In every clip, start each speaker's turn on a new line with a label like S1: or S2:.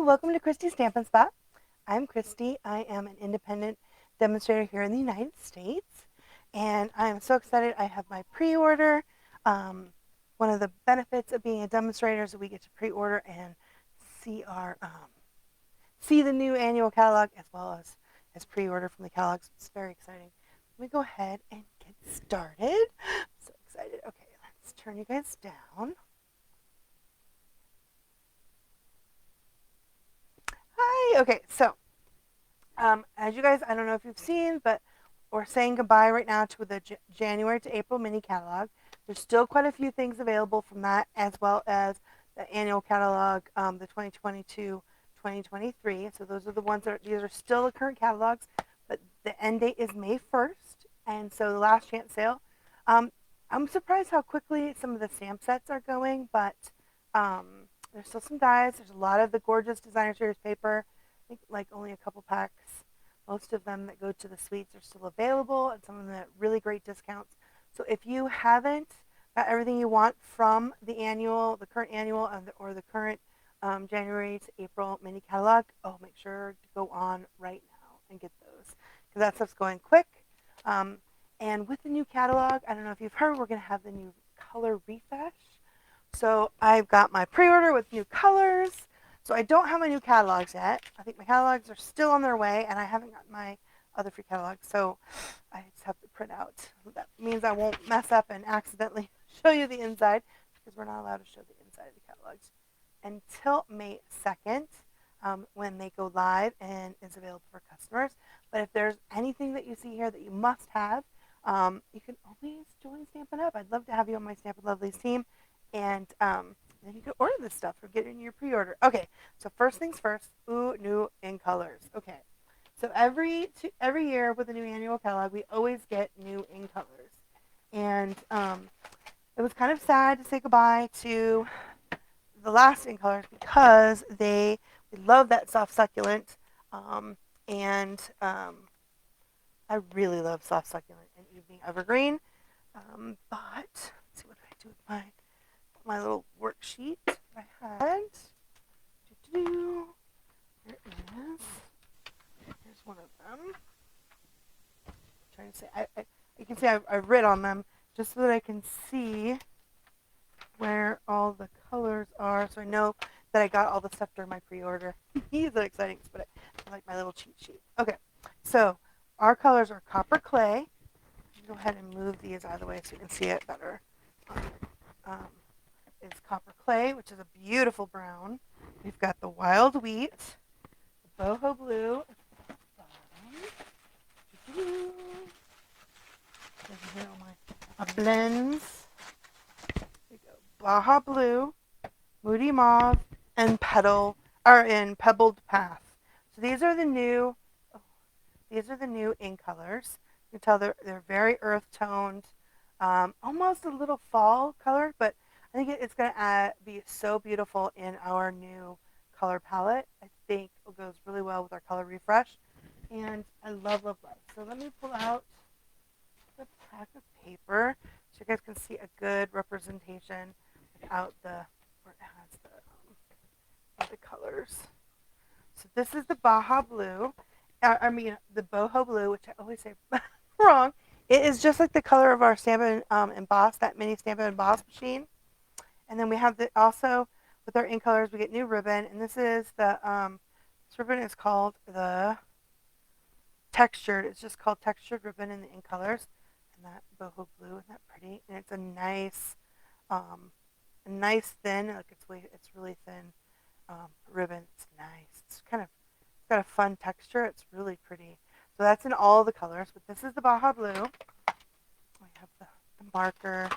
S1: welcome to Christy's Stampin' Spot. I'm Christy. I am an independent demonstrator here in the United States, and I am so excited. I have my pre-order. One of the benefits of being a demonstrator is that we get to pre-order and see see the new annual catalog as well as pre-order from the catalog. So it's very exciting. Let me go ahead and get started. So excited. Okay, let's turn you guys down. Hi. Okay, so as you guys, I don't know if you've seen, but we're saying goodbye right now to the January to April mini catalog. There's still quite a few things available from that, as well as the annual catalog, the 2022-2023. So those are the ones these are still the current catalogs, but the end date is May 1st, and so the last chance sale. I'm surprised how quickly some of the stamp sets are going, but there's still some dies. There's a lot of the gorgeous designer series paper. I think like only a couple packs. Most of them that go to the suites are still available, and some of them at really great discounts. So if you haven't got everything you want from the current annual, or the current January to April mini catalog, make sure to go on right now and get those, because that stuff's going quick. And with the new catalog, I don't know if you've heard, we're going to have the new color refresh. So I've got my pre-order with new colors. So I don't have my new catalogs yet. I think my catalogs are still on their way, and I haven't got my other free catalogs. So I just have to print out. That means I won't mess up and accidentally show you the inside, because we're not allowed to show the inside of the catalogs until May 2nd, when they go live and is available for customers. But if there's anything that you see here that you must have, you can always join Stampin' Up. I'd love to have you on my Stampin' Lovelies team. And then you can order this stuff or get it in your pre-order. Okay, so first things first, new in colors. Okay, so every year with the new annual catalog, we always get new in colors. And it was kind of sad to say goodbye to the last in colors, because we love that soft succulent, and I really love soft succulent and evening evergreen. But let's see, what do I do with my little worksheet I had. Here it is. Here's one of them. I'm trying to say, you can see I've written on them just so that I can see where all the colors are, so I know that I got all the stuff during my pre-order. These are exciting, but I like my little cheat sheet. Okay, so our colors are copper clay. Go ahead and move these out of the way so you can see it better. Is copper clay, which is a beautiful brown. We've got the wild wheat, the boho blue, here are my blends. Here we go. Baja blue, moody mauve, and pebbled path. So these are the new in colors. You can tell they're very earth toned, almost a little fall color, but I think it's going to be so beautiful in our new color palette. I think it goes really well with our color refresh, and I love, love, love. So let me pull out the pack of paper so you guys can see a good representation without where it has the colors. So this is the Baja blue. The boho blue, which I always say wrong. It is just like the color of our Stampin' Emboss, that mini Stampin' Emboss machine. And then we have also, with our ink colors, we get new ribbon. And this is this ribbon is called the textured. It's just called textured ribbon in the ink colors. And that boho blue, isn't that pretty? And it's a nice thin, like it's really thin ribbon. It's nice. It's got a fun texture. It's really pretty. So that's in all the colors. But this is the Baja blue. We have the marker.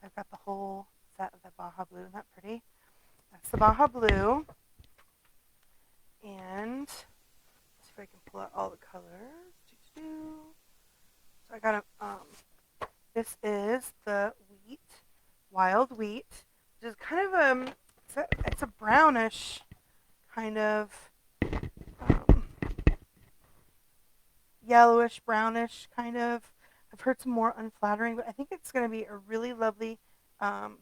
S1: I've got the whole set of the Baja blue. Isn't that pretty? That's the Baja blue. And let's see if I can pull out all the colors. So I got this is the wild wheat, which is kind of it's a brownish kind of yellowish brownish kind of. I've heard some more unflattering, but I think it's going to be a really lovely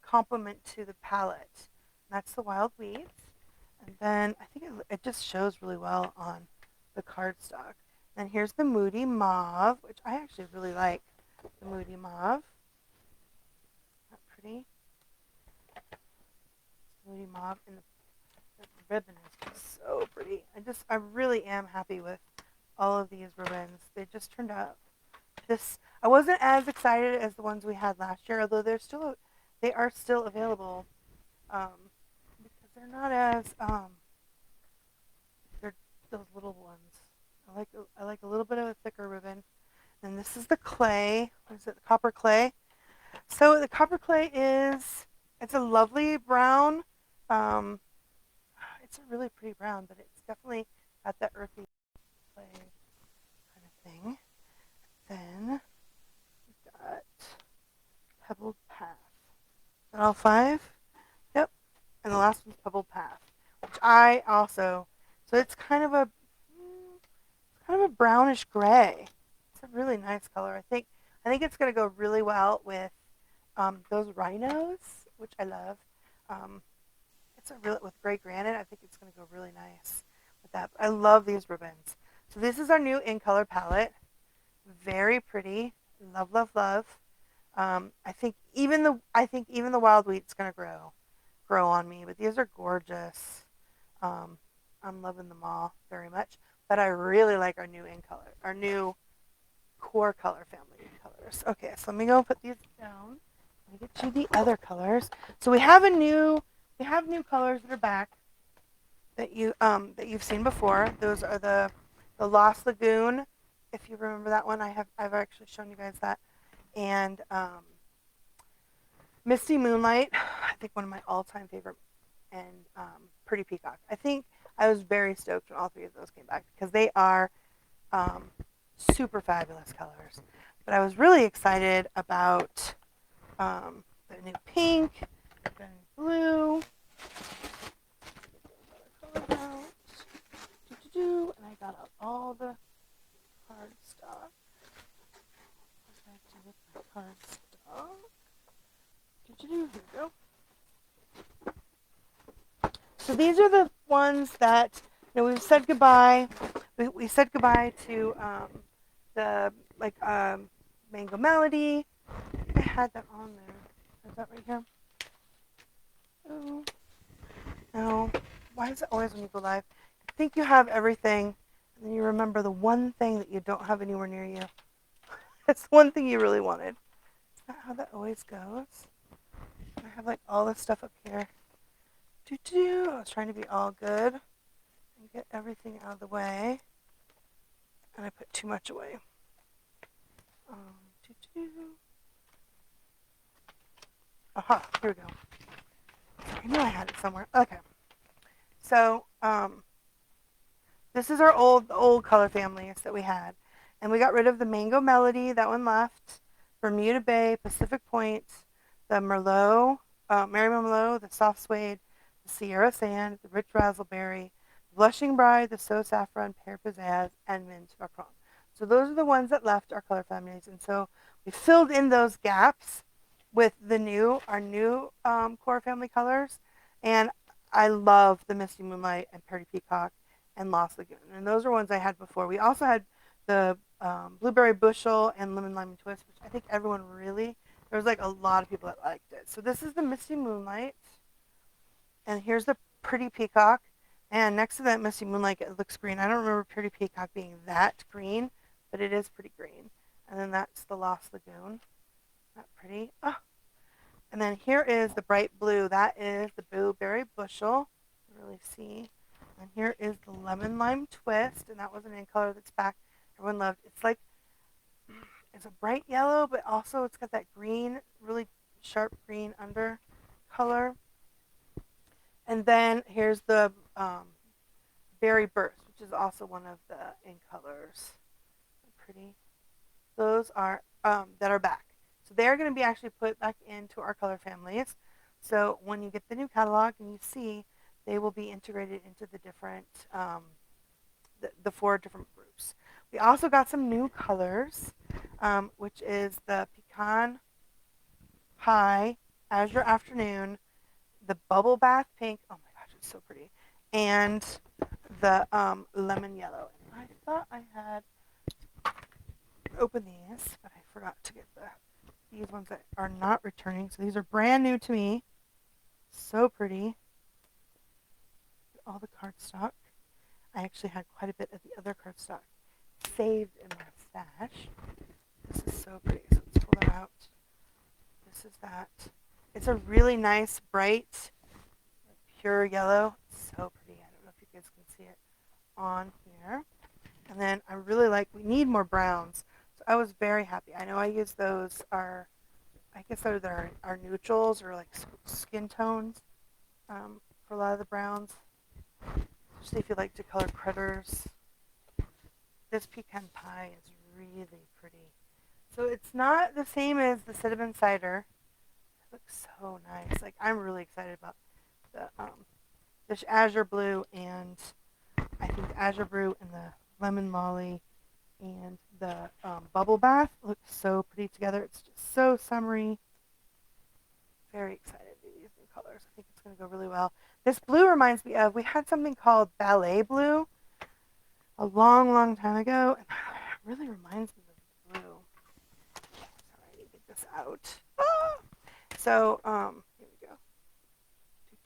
S1: complement to the palette. And that's the wild wheat. And then I think it just shows really well on the cardstock. And here's the Moody Mauve, which I actually really like. The Moody Mauve. Not pretty. Moody Mauve, and the ribbon is just so pretty. I really am happy with all of these ribbons. They just turned out this. I wasn't as excited as the ones we had last year, although they are still available, because they're not as they're those little ones. I like a little bit of a thicker ribbon. And this is the clay. What is it? The copper clay. So the copper clay it's a lovely brown. Um, it's a really pretty brown, but it's definitely got that earthy clay kind of thing. Then we've got Pebbled Path. Is that all 5? Yep. And the last one's Pebbled Path, which I also. So it's kind of a brownish gray. It's a really nice color. I think it's going to go really well with those rhinos, which I love. Um, it's a real with gray granite. I think it's going to go really nice with that. But I love these ribbons. So this is our new in color palette. Very pretty. Love, love, love. I think even the wild wheat's going to grow on me. But these are gorgeous. Um, I'm loving them all very much. But I really like our new core color family colors. Okay, so let me go put these down. Let me get you the other colors. So we have new colors that are back that you've seen before. Those are the Lost Lagoon. If you remember that one, I've actually shown you guys that. And Misty Moonlight, I think one of my all-time favorite, and Pretty Peacock. I think I was very stoked when all 3 of those came back because they are um, super fabulous colors. But I was really excited about the new pink, the new blue. And I got out all the card stock. What did I do with the card stock? Here we go. So these are the ones that we've said goodbye. We said goodbye to the Mango Melody. I had that on there. Is that right here? Oh no! Why is it always when you go live? I think you have everything, and then you remember the one thing that you don't have anywhere near you. That's the one thing you really wanted. Is that how that always goes? I have like all this stuff up here. I was trying to be all good and get everything out of the way, and I put too much away. Aha, here we go. I knew I had it somewhere. Okay. So this is our old color families that we had, and we got rid of the Mango Melody. That one left. Bermuda Bay, Pacific Point, the Merlot, Merriman Merlot, the Soft Suede, the Sierra Sand, the Rich Razzleberry, the Blushing Bride, the So Saffron, Pear Pizzazz, and Mint Macron. So those are the ones that left our color families, and so we filled in those gaps with our new core family colors, and I love the Misty Moonlight and Pretty Peacock and Lost Lagoon, and those are ones I had before. We also had the Blueberry Bushel and Lemon Lime Twist, which I think everyone really, there was like a lot of people that liked it. So this is the Misty Moonlight, and here's the Pretty Peacock, and next to that Misty Moonlight it looks green. I don't remember Pretty Peacock being that green, but it is pretty green. And then that's the Lost Lagoon. Not pretty. Oh. And then here is the bright blue. That is the Blueberry Bushel. You can really see. And here is the Lemon Lime Twist, and that was an in color that's back. Everyone loved. It's a bright yellow, but also it's got that green, really sharp green under color. And then here's the Berry Burst, which is also one of the in colors. Pretty. Those are that are back. So they're going to be actually put back into our color families. So when you get the new catalog and you see, they will be integrated into the different, the 4 different groups. We also got some new colors, which is the Pecan Pie, Azure Afternoon, the Bubble Bath Pink. Oh my gosh, it's so pretty. and the lemon yellow. I thought I had opened these, but I forgot to get these ones that are not returning. So these are brand new to me. So pretty. All the cardstock. I actually had quite a bit of the other cardstock saved in my stash. This is so pretty. So let's pull that out. This is that. It's a really nice, bright, pure yellow. It's so pretty. I don't know if you guys can see it on here. And then I really like, we need more browns. So I was very happy. I know I use those, I guess they're our neutrals or like skin tones for a lot of the browns. Especially if you like to color critters. This pecan pie is really pretty. So it's not the same as the cinnamon cider. It looks so nice. Like I'm really excited about the azure blue and I think the azure brew and the lemon molly and the bubble bath look so pretty together. It's just so summery. Very excited to do these new colors. I think it's going to go really well. This blue reminds me of, we had something called ballet blue a long, long time ago, and it really reminds me of blue. Sorry, I need to get this out. Ah! So, here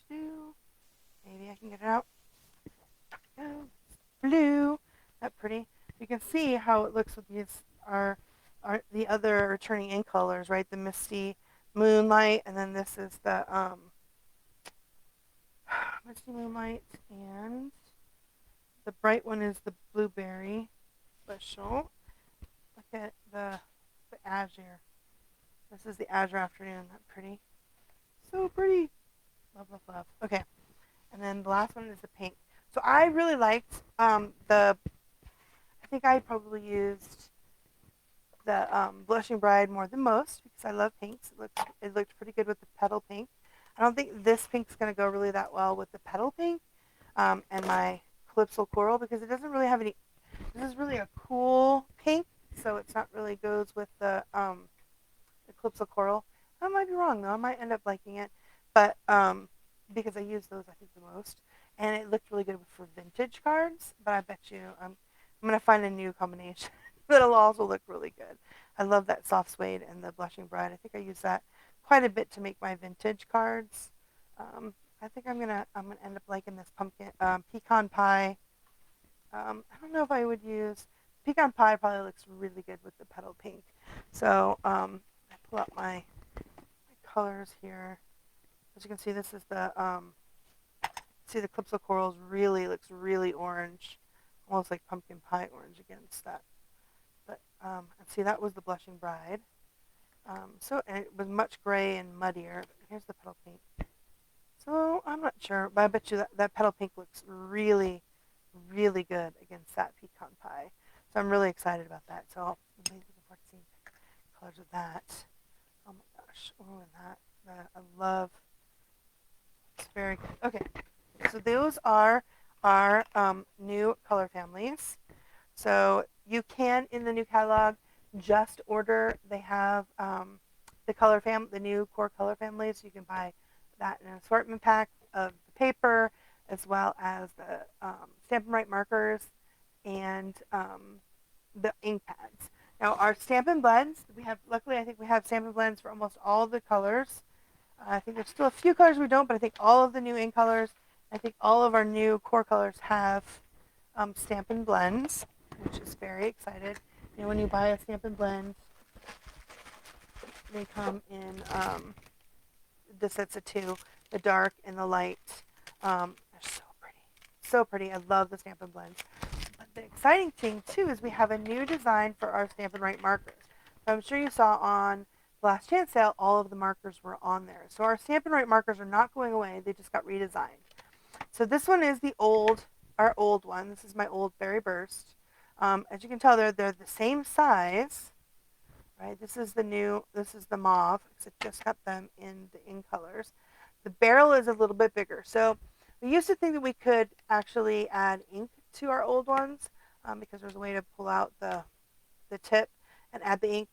S1: we go. Maybe I can get it out. Go. Blue. That pretty. You can see how it looks with these are the other returning ink colors, right? The misty moonlight, and then this is the misty moonlight, and the bright one is the blueberry special. Look at the azure. This is the azure afternoon. That pretty. So pretty. Love, love, love. Okay. And then the last one is the pink. So I really liked I think I probably used the Blushing Bride more than most because I love pinks. It looked pretty good with the petal pink. I don't think this pink's going to go really that well with the petal pink and my Calypso Coral because it doesn't really have any. This is really a cool pink, so it's not really goes with the Calypso Coral. I might be wrong though. I might end up liking it, but because I use those I think the most, and it looked really good for vintage cards. But I bet you I'm gonna find a new combination that'll also look really good. I love that soft suede and the Blushing Bride. I think I use that quite a bit to make my vintage cards. I think I'm gonna end up liking this pumpkin pecan pie. I don't know if I would use pecan pie. Probably looks really good with the petal pink. So I pull out my colors here. As you can see, this is the see the Calypso Corals really looks really orange, almost like pumpkin pie orange against that. But and see that was the Blushing Bride. So and it was much gray and muddier. But here's the petal pink. So I'm not sure, but I bet you that petal pink looks really, really good against that pecan pie. So I'm really excited about that. So I'm looking forward to seeing colors of that. Oh my gosh. Oh, and that I love. It's very good. Okay. So those are our new color families. So you can, in the new catalog, just order. They have the new core color families. You can buy that in an assortment pack of the paper, as well as the Stampin' Write markers and the ink pads. Now our Stampin' Blends, luckily I think we have Stampin' Blends for almost all the colors. I think there's still a few colors we don't, but I think all of the new ink colors, I think all of our new core colors have Stampin' Blends, which is very excited. You know, when you buy a Stampin' Blend, they come in the sets of two, the dark and the light. They're so pretty. So pretty. I love the Stampin' Blends. But the exciting thing, too, is we have a new design for our Stampin' Write markers. So I'm sure you saw on Last Chance Sale, all of the markers were on there. So our Stampin' Write markers are not going away. They just got redesigned. So this one is our old one. This is my old Berry Burst. As you can tell, they're the same size, right? This is the mauve, because I just got them in the in colors. The barrel is a little bit bigger. So we used to think that we could actually add ink to our old ones because there's a way to pull out the tip and add the ink.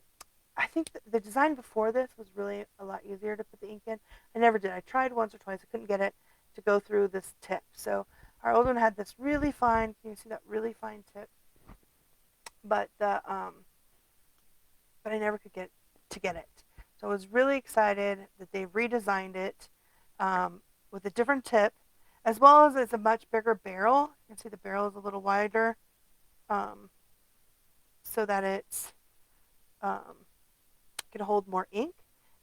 S1: I think the design before this was really a lot easier to put the ink in. I never did. I tried once or twice. I couldn't get it to go through this tip. So Our old one had this really fine, can you see that really fine tip? But but I never could get it. So I was really excited that they redesigned it with a different tip, as well as it's a much bigger barrel. You can see the barrel is a little wider, um, so that it's can hold more ink.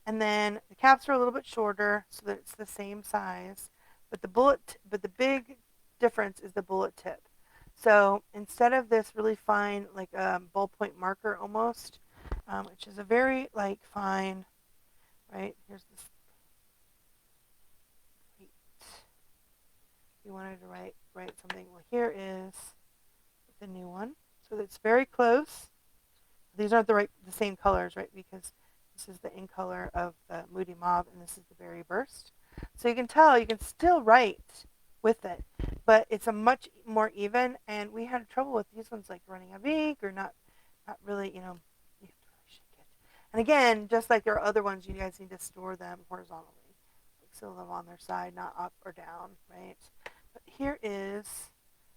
S1: And then the caps are a little bit shorter, so that it's the same size. But the big difference is the bullet tip. So instead of this really fine, like ballpoint marker almost, which is a very like fine, right? Here's this. You wanted to write something. Well, here is the new one. So it's very close. These aren't the same colors, right? Because this is the in color of the Moody Mauve, and this is the Berry Burst. So you can tell you can still write with it, but it's a much more even. And we had trouble with these ones, like running out of ink or not really, you have to really shake it. And again, just like there are other ones, you guys need to store them horizontally, like so them on their side, not up or down, right? But here is,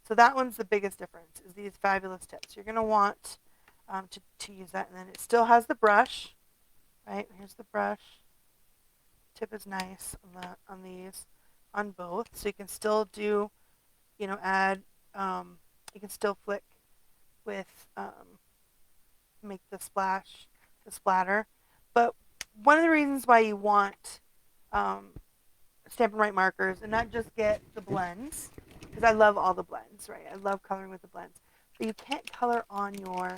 S1: so that one's the biggest difference, is these fabulous tips. You're going to want to use that. And then it still has the brush, right? Here's the brush. Tip is nice on these, on both. So you can still do, add, you can still flick with, make the splash, the splatter. But one of the reasons why you want Stamp and Write markers and not just get the blends, because I love all the blends, right? I love coloring with the blends. But you can't color on your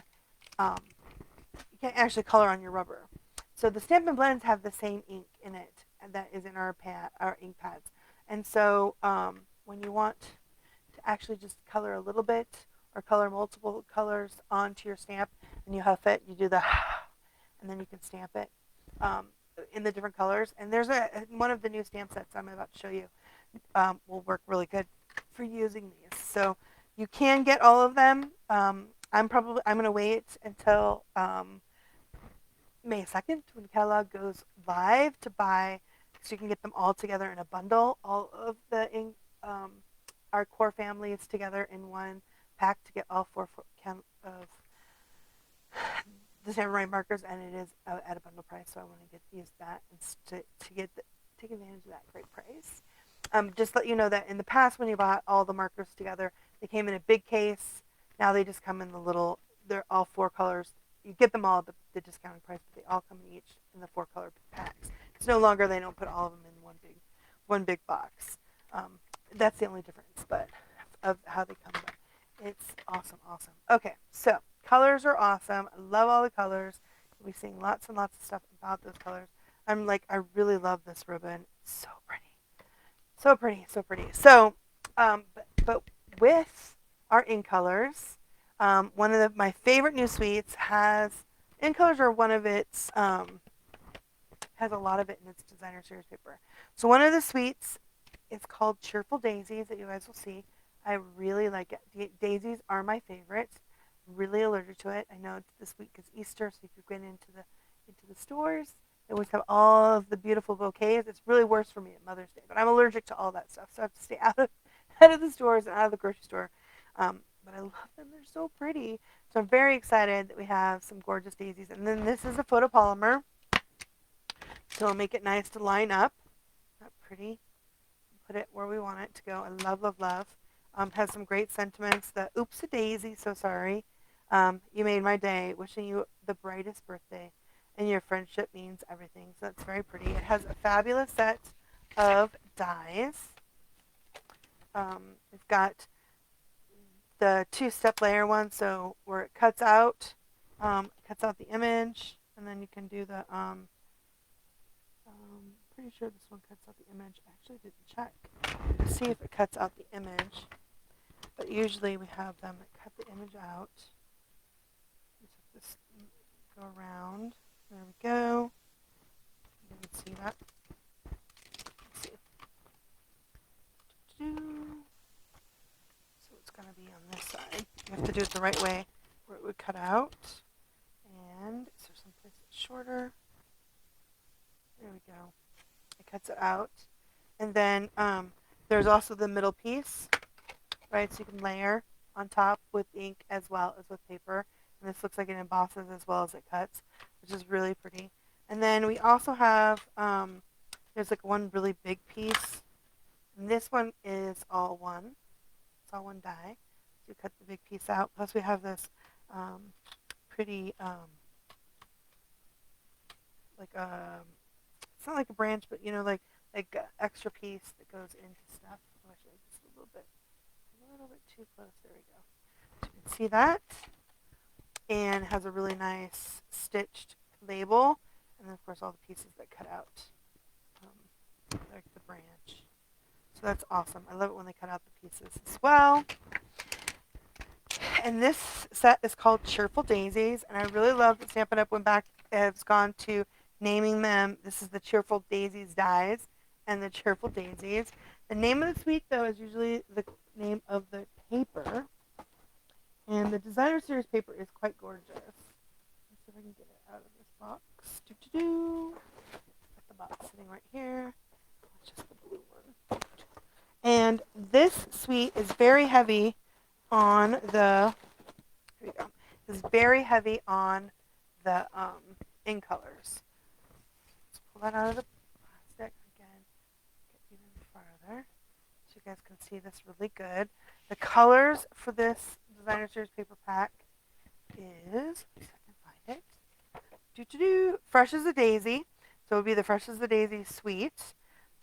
S1: you can't actually color on your rubber. So the Stampin' Blends have the same ink in it that is in our ink pads. And so when you want to actually just color a little bit or color multiple colors onto your stamp and you huff it, you do the and then you can stamp it in the different colors. And there's one of the new stamp sets I'm about to show you will work really good for using these. So you can get all of them. I'm going to wait until May 2nd when the catalog goes live to buy, so you can get them all together in a bundle. All of our core families together in one pack to get all four of the samurai markers, and it is at a bundle price. So I want to use that to take advantage of that great price. Just let you know that in the past, when you bought all the markers together, they came in a big case. Now they just come in the little. They're all four colors. You get them all at the discounted price, but they all come in the 4-color packs. It's no longer, they don't put all of them in one big box. That's the only difference, but of how they come. But it's awesome. Okay, so colors are awesome. I love all the colors. We'll be seeing lots and lots of stuff about those colors. I really love this ribbon. It's so pretty. So pretty. So, but with our in colors, one of my favorite new suites has in colors, are one of its has a lot of it in its designer series paper. So one of the suites is called Cheerful Daisies that you guys will see. I really like it. Daisies are my favorite. I'm really allergic to it. I know this week is Easter, so if you're going into the stores, they always have all of the beautiful bouquets. It's really worse for me at Mother's Day, but I'm allergic to all that stuff, so I have to stay out of the stores and out of the grocery store. But I love them. They're so pretty. So I'm very excited that we have some gorgeous daisies. And then this is a photopolymer, so it'll make it nice to line up. Not pretty. Put it where we want it to go. I love. Has some great sentiments. The oops-a-daisy, so sorry. You made my day. Wishing you the brightest birthday. And your friendship means everything. So that's very pretty. It has a fabulous set of dies. We've got the 2-step layer one, so where it cuts out the image, and then you can do the pretty sure this one cuts out the image. I actually didn't check to see if it cuts out the image, but usually we have them that cut the image out. Just go around. There we go. You can see that. Let's see. So it's going to be on this side. You have to do it the right way where it would cut out. And is there some place that's shorter? There we go. It cuts it out. And then there's also the middle piece. right? So you can layer on top with ink as well as with paper. And this looks like it embosses as well as it cuts, which is really pretty. And then we also have, there's like one really big piece. And this one is all one. It's all one die. So you cut the big piece out. Plus we have this pretty, like it's not like a branch, but you know, like extra piece that goes into stuff. I wish I was just a little bit too close. There we go. So you can see that, and has a really nice stitched label, and then of course all the pieces that cut out, like the branch. So that's awesome. I love it when they cut out the pieces as well. And this set is called Cheerful Daisies, and I really love that Stampin' Up! Went back, has gone to naming them. This is the Cheerful Daisies dies and the Cheerful Daisies. The name of the suite, though, is usually the name of the paper, and the designer series paper is quite gorgeous. Let's see if I can get it out of this box. Got the box sitting right here. It's just the blue one. And this suite is very heavy on the, here we go, is very heavy on the in colors. Let's pull that out of the plastic again, get even farther so you guys can see this really good. The colors for this designer series paper pack is, let's see if I can find it. Fresh as a Daisy. So it would be the Fresh as a Daisy suite.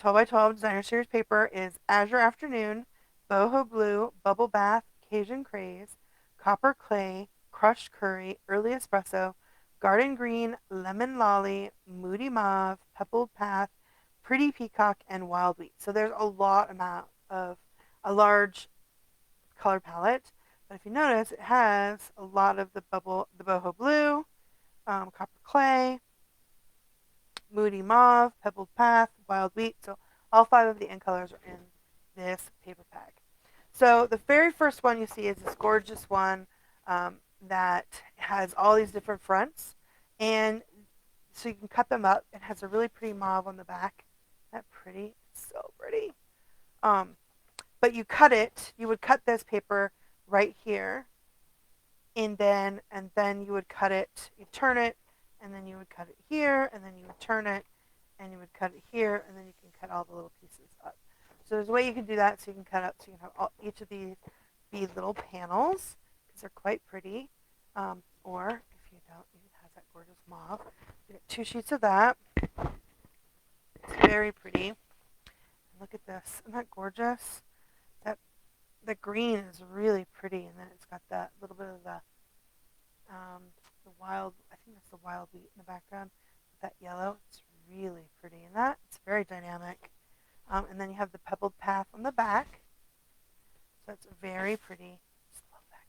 S1: 12 by 12 designer series paper is Azure Afternoon, Boho Blue, Bubble Bath, Cajun Craze, Copper Clay, Crushed Curry, Early Espresso, Garden Green, Lemon Lolly, Moody Mauve, Pebbled Path, Pretty Peacock, and Wild Wheat. So there's a a large color palette. But if you notice, it has a lot of the Boho Blue, Copper Clay, Moody Mauve, Pebbled Path, Wild Wheat. So all 5 of the end colors are in this paper pack. So the very first one you see is this gorgeous one that has all these different fronts. And so you can cut them up. It has a really pretty mauve on the back. Isn't that pretty? It's so pretty. But you would cut this paper right here. And then you would cut it, you turn it, and then you would cut it here, and then you would turn it, and you would cut it here, and then you can cut all the little pieces up. So there's a way you can do that, so you can cut up, so you can have each of these be little panels, because they're quite pretty. Or if you don't, it has that gorgeous mauve. You get 2 sheets of that. It's very pretty. And look at this. Isn't that gorgeous? The green is really pretty, and then it's got that little bit of the wild, I think that's the wild wheat in the background with that yellow. It's really pretty, and it's very dynamic. And then you have the pebbled path on the back, so it's very pretty. Just love that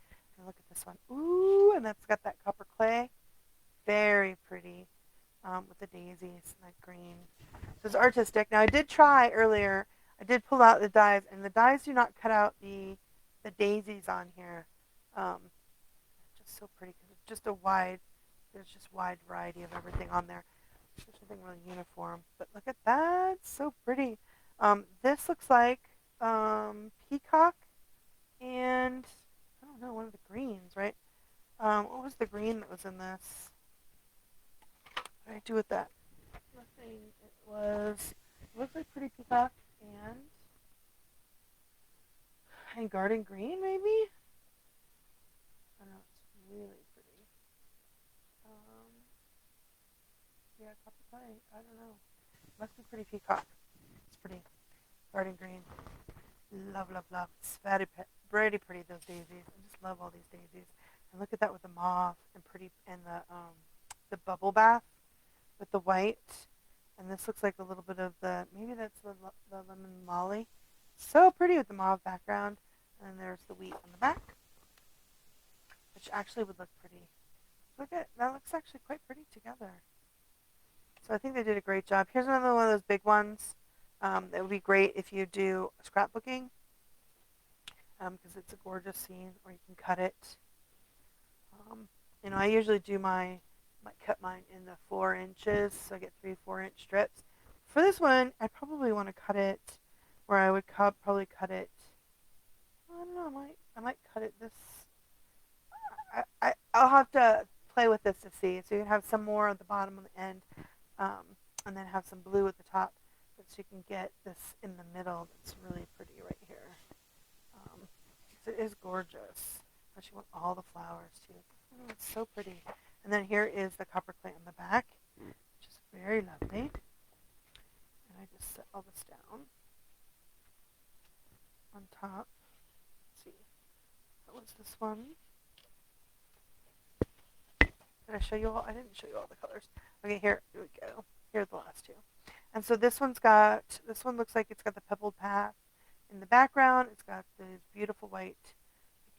S1: green. And look at this one. Ooh, and that's got that copper clay. Very pretty with the daisies and that green. So it's artistic. Now I did try earlier. I did pull out the dies, and the dies do not cut out the daisies on here. Just so pretty because it's just there's just wide variety of everything on there. There's nothing really uniform, but look at that, it's so pretty. This looks like peacock and I don't know, one of the greens, right? What was the green that was in this? What did I do with that? Nothing. It looks like pretty peacock and garden green, maybe? I don't know, it's really pretty. Yeah, copper clay, I don't know. Must be pretty peacock. It's pretty. Garden green. Love, love, love. It's very pretty, those daisies. I just love all these daisies. And look at that with the mauve and the bubble bath with the white. And this looks like a little bit of maybe that's the lemon lolly. So pretty with the mauve background. And then there's the wheat on the back, which actually would look pretty. That looks actually quite pretty together. So I think they did a great job. Here's another one of those big ones. That would be great if you do scrapbooking, because it's a gorgeous scene, or you can cut it. I usually do cut mine in the 4 inches, so I get 3 4-inch strips. For this one, I probably want to cut it where I would probably cut it know. I might cut it this. I'll have to play with this to see. So you can have some more at the bottom and the end, and then have some blue at the top, so you can get this in the middle. That's really pretty right here. Um, it is gorgeous. Especially with all the flowers too. Oh, it's so pretty. And then here is the copper clay on the back, which is very lovely. And I just set all this down on top. Let's see. What was this one? Did I show you all? I didn't show you all the colors. Okay, here we go. Here are the last two. And so this one looks like it's got the pebbled path in the background. It's got these beautiful white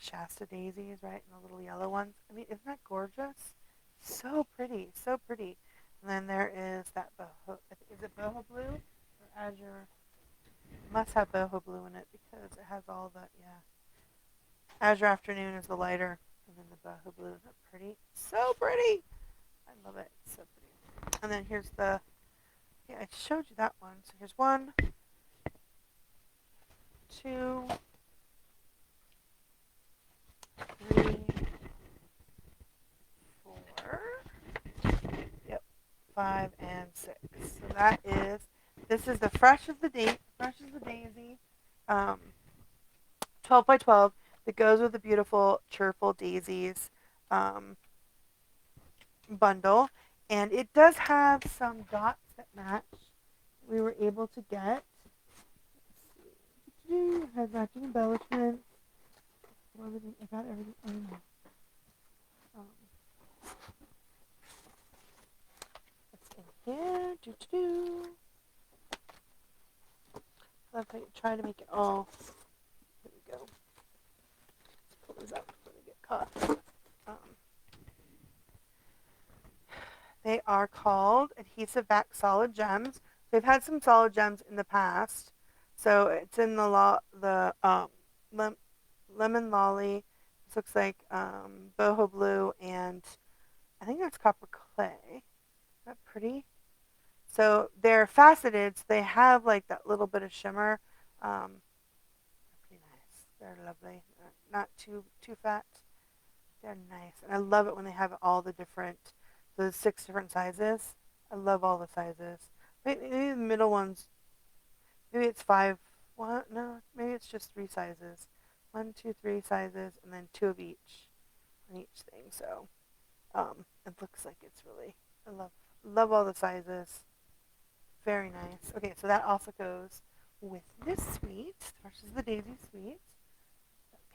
S1: Shasta daisies, right, and the little yellow ones. I mean, isn't that gorgeous? So pretty, so pretty. And then there is that boho. Is it boho blue or azure? It must have boho blue in it because it has all the, yeah. Azure Afternoon is the lighter, and then the boho blue. Isn't that pretty? So pretty. I love it. It's so pretty. And then here's the, yeah, I showed you that one. So here's 1, 2, 3, 4. Yep, 5 and 6. So that is, this is the fresh as the daisy, 12 by 12 that goes with the beautiful cheerful daisies bundle, and it does have some dots that match. We were able to get. It has matching embellishments. I got everything. I don't know. It's in here. Let's try to make it all. Here we go. Let's pull this out before they get caught. They are called adhesive back solid gems. They've had some solid gems in the past. So it's in the lemon lolly. This looks like boho blue, and I think that's copper clay. Is that pretty? So they're faceted, so they have like that little bit of shimmer. Pretty nice. They're lovely. Not too fat. They're nice, and I love it when they have all the 6 different sizes. I love all the sizes. Maybe the middle ones. Maybe it's 5. Well, no, maybe it's just 3 sizes. 1, 2, 3 sizes, and then 2 of each on each thing. So it looks like it's really. I love all the sizes. Very nice. Okay, so that also goes with this suite versus the daisy suite.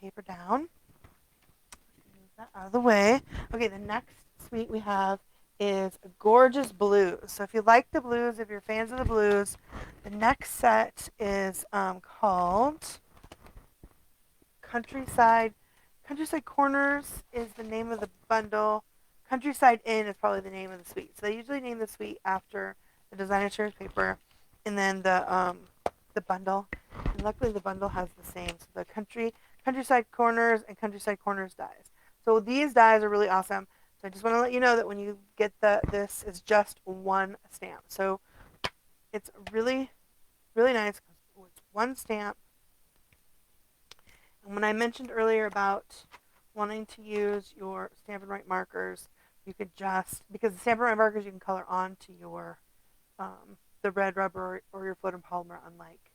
S1: Paper down. Move that out of the way. Okay, the next suite we have is a gorgeous blue. So if you like the blues, if you're fans of the blues, the next set is called Countryside. Countryside Corners is the name of the bundle. Countryside Inn is probably the name of the suite. So they usually name the suite after the designer series paper, and then the bundle. And luckily the bundle has the same. So the Countryside Corners and Countryside Corners dies. So these dies are really awesome. So I just want to let you know that when you get this is just 1 stamp. So it's really, really nice. It's 1 stamp. And when I mentioned earlier about wanting to use your Stampin' Write markers, you could just, because the Stampin' Write markers you can color onto your, the red rubber or your floating polymer, unlike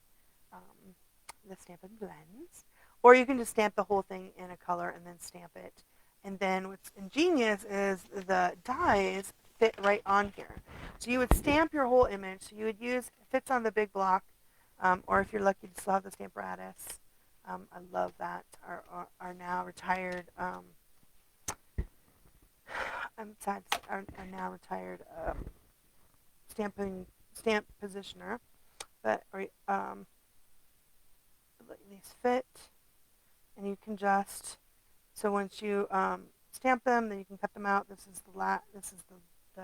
S1: the Stampin' Blends. Or you can just stamp the whole thing in a color and then stamp it. And then what's ingenious is the dies fit right on here. So you would stamp your whole image. So you would use, it fits on the big block, or if you're lucky to still have the Stamparatus. I love that. Our now retired, I'm sad to say, our now retired stamp positioner. But these fit, and you can just, so once you stamp them, then you can cut them out. This is the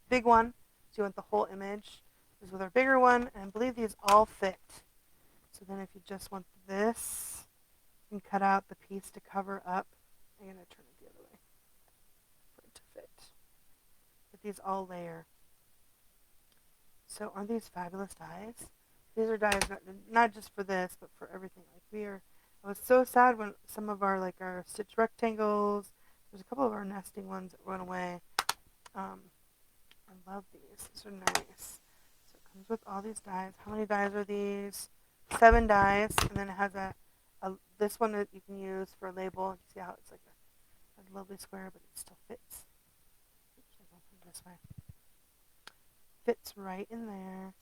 S1: big one. So you want the whole image. This is with our bigger one, and I believe these all fit. So then if you just want this, you can cut out the piece to cover up. I'm going to turn it the other way for it to fit. But these all layer. So aren't these fabulous dies? These are dies not just for this, but for everything. Like I was so sad when some of our like our stitch rectangles, there's a couple of our nesting ones that went away. Um, I love these. These are nice. So it comes with all these dies. How many dies are these? 7 dies, and then it has a this one that you can use for a label. You see how it's like a lovely square, but it still fits. Oops, I don't put it this way. Fits right in there.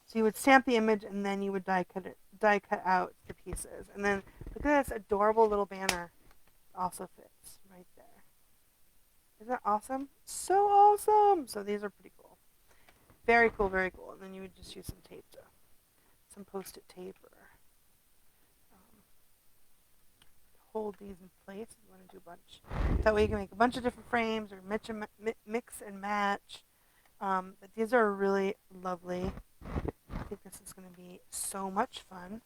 S1: So you would stamp the image, and then you would die cut out the pieces. And then look at this adorable little banner. Also fits right there. Isn't that awesome? So awesome! So these are pretty cool. Very cool, very cool. And then you would just use some tape some post-it tape or um, hold these in place if you want to do a bunch. That way you can make a bunch of different frames or mix and match. But these are really lovely. I think this is going to be so much fun.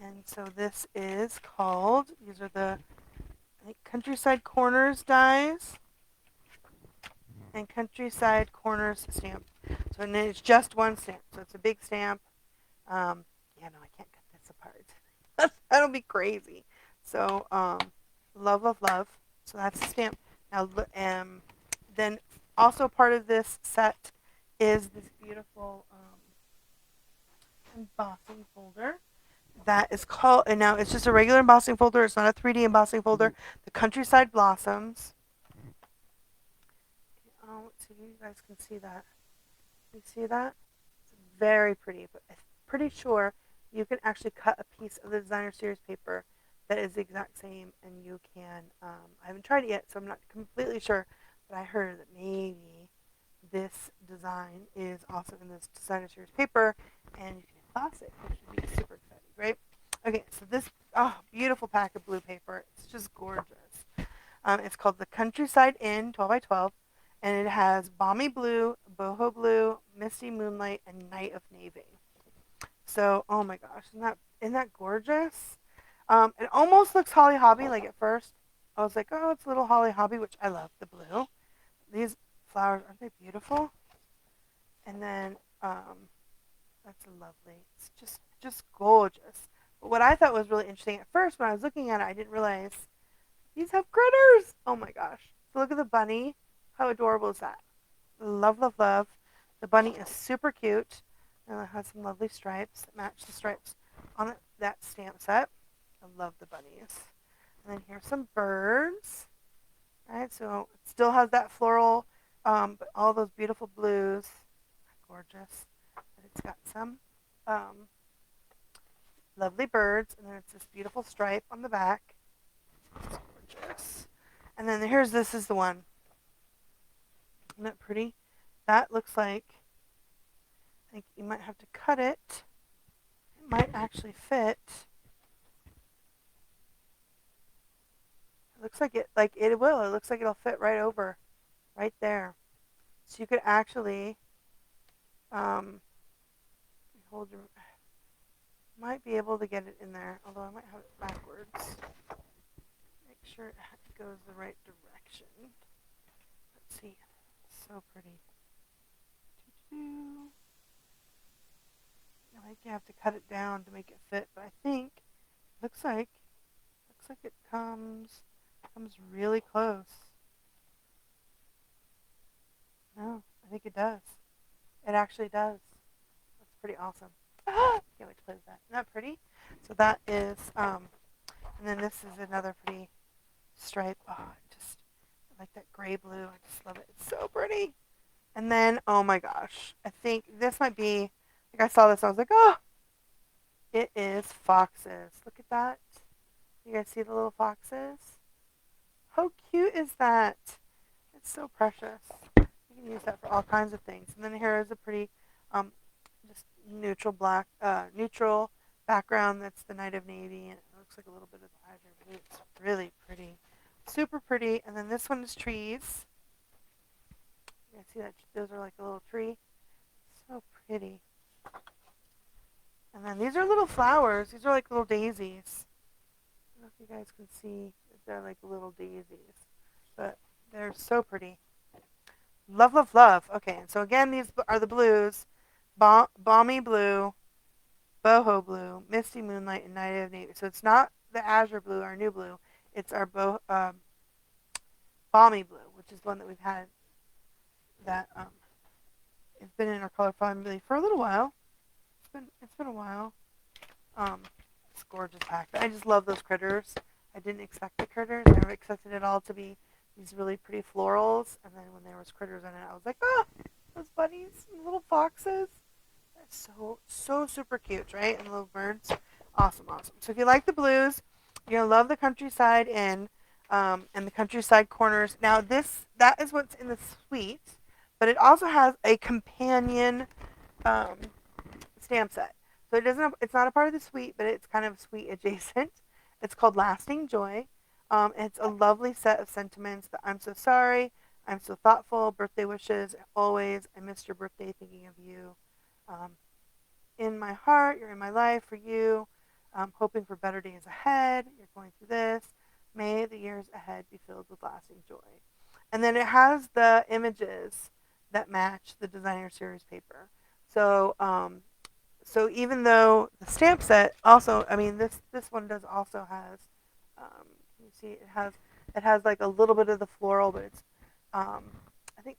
S1: And so this is called, these are the Countryside Corners dies and Countryside Corners stamp. So and it's just one stamp. So it's a big stamp. Yeah, no, I can't cut this apart. That'll be crazy. So love, love, love. So that's the stamp. Now, then also part of this set is this beautiful embossing folder that is called, and now it's just a regular embossing folder. It's not a 3D embossing folder. The Countryside Blossoms. Oh, let's see if you guys can see that. You see that? It's very pretty, but I'm pretty sure you can actually cut a piece of the designer series paper that is the exact same, and you can. I haven't tried it yet, so I'm not completely sure, but I heard that maybe this design is also in this designer series paper, and you can emboss it, which would be super exciting, right? Okay, so this beautiful pack of blue paper. It's just gorgeous. It's called the Countryside Inn 12 by 12, and it has Balmy Blue, Boho Blue, Misty Moonlight, and Night of Navy. So, oh my gosh, isn't that gorgeous? It almost looks Holly Hobby. Like at first, I was like, oh, it's a little Holly Hobby, which I love the blue. These flowers, aren't they beautiful? And then that's lovely. It's just gorgeous. But what I thought was really interesting at first when I was looking at it, I didn't realize these have critters. Oh my gosh! So look at the bunny. How adorable is that? Love, love, love. The bunny is super cute. And it has some lovely stripes that match the stripes on that stamp set. I love the bunnies. And then here's some birds. All right, so it still has that floral, but all those beautiful blues. Gorgeous. But it's got some um, lovely birds, and then it's this beautiful stripe on the back. It's gorgeous. And then this is the one. Isn't that pretty? That looks like, I think you might have to cut it. It might actually fit. It looks like it will. It looks like it'll fit right over, right there. So you could actually hold your, might be able to get it in there, although I might have it backwards. Make sure it goes the right direction. Let's see. So pretty. I think you have to cut it down to make it fit, but I think looks like it comes really close. No, I think it does. It actually does. That's pretty awesome. Can't wait to play with that. Isn't that pretty? So that is, and then this is another pretty stripe. Oh, I like that gray blue. I just love it. It's so pretty. And then, oh my gosh, I think this might be, like I saw this, I was like, oh, it is foxes. Look at that. You guys see the little foxes? How cute is that? It's so precious. You can use that for all kinds of things. And then here is a pretty, just neutral background. That's the Night of Navy, and it looks like a little bit of the hydro blue. It's really pretty, super pretty. And then this one is trees. You guys see that? Those are like a little tree. So pretty. And then these are little flowers. These are like little daisies. I don't know if you guys can see that they're like little daisies, but they're so pretty. Love, love, love. Okay, and so again, these are the blues. Balmy Blue, boho blue, misty moonlight, and night of navy. So it's not the azure blue, our new blue. It's our balmy blue, which is one that we've had that it's been in our color family for a little while. It's been a while. Um, it's gorgeous pack. I just love those critters. I didn't expect the critters. I never expected it all to be these really pretty florals. And then when there was critters in it, I was like, oh, those bunnies, little foxes. They're so super cute, right? And little birds. Awesome. So if you like the blues, you're gonna love the Countryside Inn and the Countryside Corners. Now that is what's in the suite, but it also has a companion um, stamp set. So it's not a part of the suite, but it's kind of suite adjacent. It's called Lasting Joy. It's a lovely set of sentiments that I'm so sorry, I'm so thoughtful, birthday wishes, always, I missed your birthday thinking of you. Um, in my heart, you're in my life for you. Hoping for better days ahead. You're going through this. May the years ahead be filled with lasting joy. And then it has the images that match the designer series paper. So so even though the stamp set also, I mean, this one does also has, you see, it has like a little bit of the floral, but it's, I think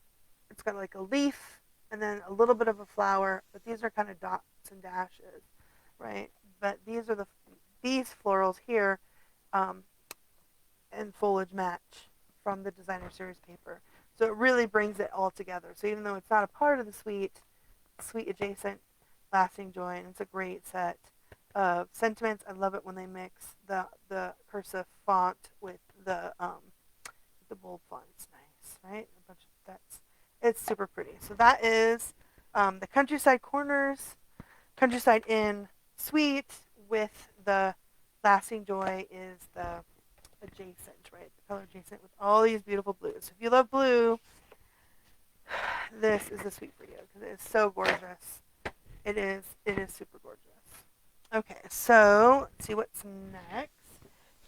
S1: it's got like a leaf and then a little bit of a flower, but these are kind of dots and dashes, right? But these florals here, um, and foliage match from the designer series paper. So it really brings it all together. So even though it's not a part of the suite adjacent, lasting joy, and it's a great set of sentiments. I love it when they mix the cursive font with the bold font. It's nice, right? A bunch of that's it's super pretty. So that is the Countryside Corners, Countryside Inn suite with the lasting joy is the adjacent, right? The color adjacent with all these beautiful blues. So if you love blue, this is the suite for you because it is so gorgeous. It is super gorgeous. Okay, so let's see what's next.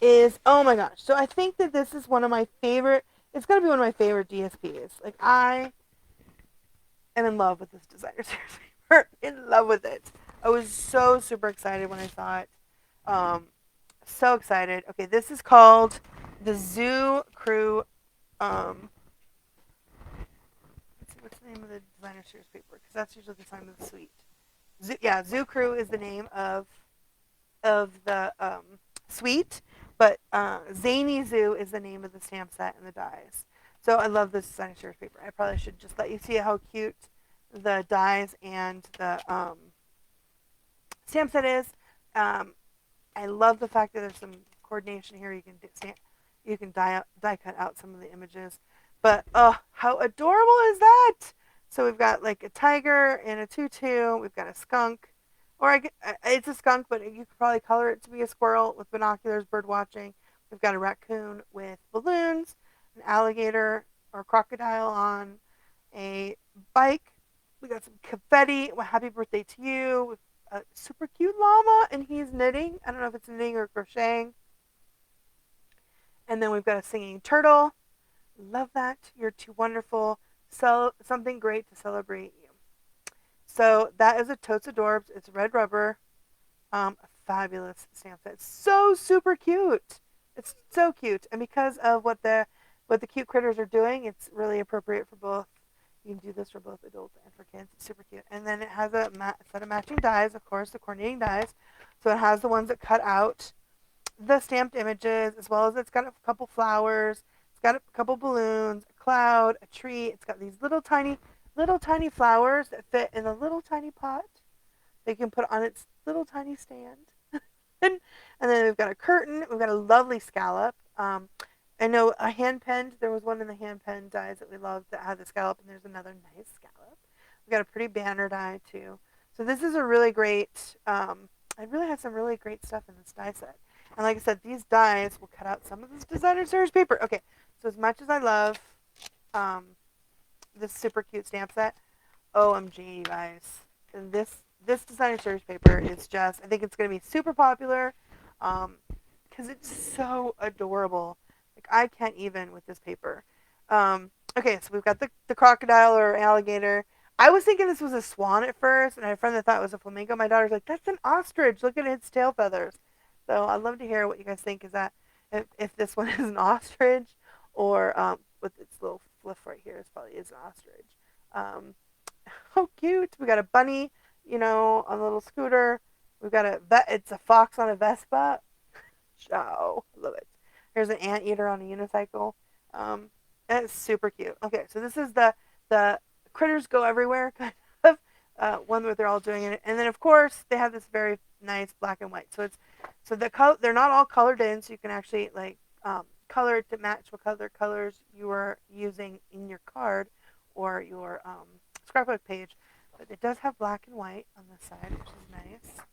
S1: Is oh my gosh. So I think that this is one of my favorite. It's gonna be one of my favorite DSPs. Like I am in love with this designer series paper. In love with it. I was so super excited when I saw it. Um, so excited. Okay, this is called the Zoo Crew. Um, let's see, what's the name of the designer series paper? Because that's usually the name of the suite. Zoo Crew is the name of the suite, but Zany Zoo is the name of the stamp set and the dies. So I love this designer series paper. I probably should just let you see how cute the dies and the stamp set is. I love the fact that there's some coordination here. You can die cut out some of the images, but how adorable is that? So we've got like a tiger and a tutu. We've got a skunk, it's a skunk, but you could probably color it to be a squirrel with binoculars, bird watching. We've got a raccoon with balloons, an alligator or crocodile on a bike. We got some confetti. Well, happy birthday to you. A super cute llama, and he's knitting. I don't know if it's knitting or crocheting. And then we've got a singing turtle. Love that. You're too wonderful. So something great to celebrate you. So that is a Totes Adorbs. It's red rubber. A fabulous stamp set. It's so super cute. It's so cute, and because of what the cute critters are doing, it's really appropriate for both. You can do this for both adults and for kids. It's super cute. And then it has a set of matching dies, of course, the coordinating dies. So it has the ones that cut out the stamped images, as well as it's got a couple flowers. It's got a couple balloons, a cloud, a tree. It's got these little tiny flowers that fit in a little tiny pot. They can put on its little tiny stand. and then we've got a curtain. We've got a lovely scallop. I know a hand penned. There was one in the hand penned dies that we loved that had the scallop, and there's another nice scallop. We've got a pretty banner die too. So this is a really great. I really have some really great stuff in this die set. And like I said, these dies will cut out some of this designer series paper. Okay, so as much as I love this super cute stamp set, OMG, you guys, and this designer series paper is just, I think it's going to be super popular because it's so adorable. Like, I can't even with this paper. Okay, so we've got the crocodile or alligator. I was thinking this was a swan at first, and I had a friend that thought it was a flamingo. My daughter's like, "That's an ostrich. Look at its tail feathers." So I'd love to hear what you guys think. Is that if this one is an ostrich, or with its little fluff right here, it probably is an ostrich. Um, how cute! We got a bunny, on a little scooter. We've got it's a fox on a Vespa. Ciao, love it. Here's an anteater on a unicycle. Um, and it's super cute. Okay, so this is the critters go everywhere kind of one where they're all doing it, and then of course they have this very nice black and white. So they're not all colored in, so you can actually like color it to match what colors you are using in your card or your scrapbook page. But it does have black and white on this side, which is nice.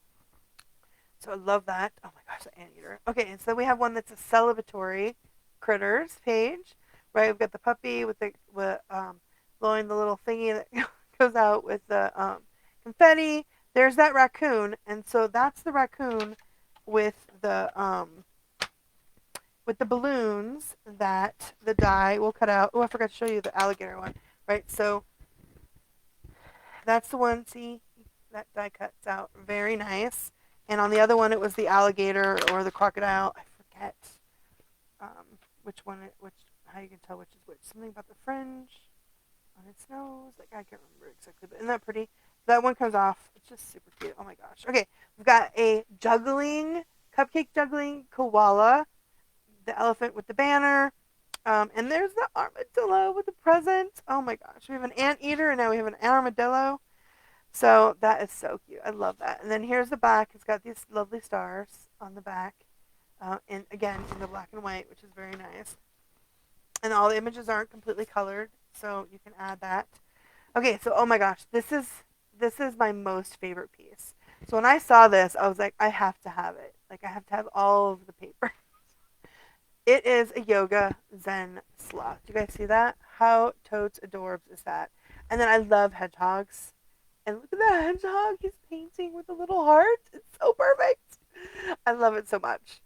S1: So I love that. Oh my gosh, the anteater. Okay, and so we have one that's a celebratory critters page, right? We've got the puppy blowing the little thingy that goes out with the confetti. There's that raccoon, and so that's the raccoon with the balloons that the die will cut out. Oh, I forgot to show you the alligator one, right? So that's the one. See, that die cuts out. Very nice. And on the other one, it was the alligator or the crocodile. I forget which one, how you can tell which is which. Something about the fringe on its nose. Like I can't remember exactly, but isn't that pretty? That one comes off. It's just super cute. Oh my gosh. Okay, we've got a cupcake juggling koala, the elephant with the banner, and there's the armadillo with the present. Oh my gosh. We have an anteater, and now we have an armadillo. So that is so cute. I love that. And then here's the back. It's got these lovely stars on the back. And again, in the black and white, which is very nice. And all the images aren't completely colored, so you can add that. Okay, so oh my gosh, this is my most favorite piece. So when I saw this, I was like, I have to have it. Like I have to have all of the paper. It is a yoga zen sloth. Do you guys see that? How totes adorbs is that? And then I love hedgehogs. And look at that hedgehog. He's painting with a little heart. It's so perfect. I love it so much.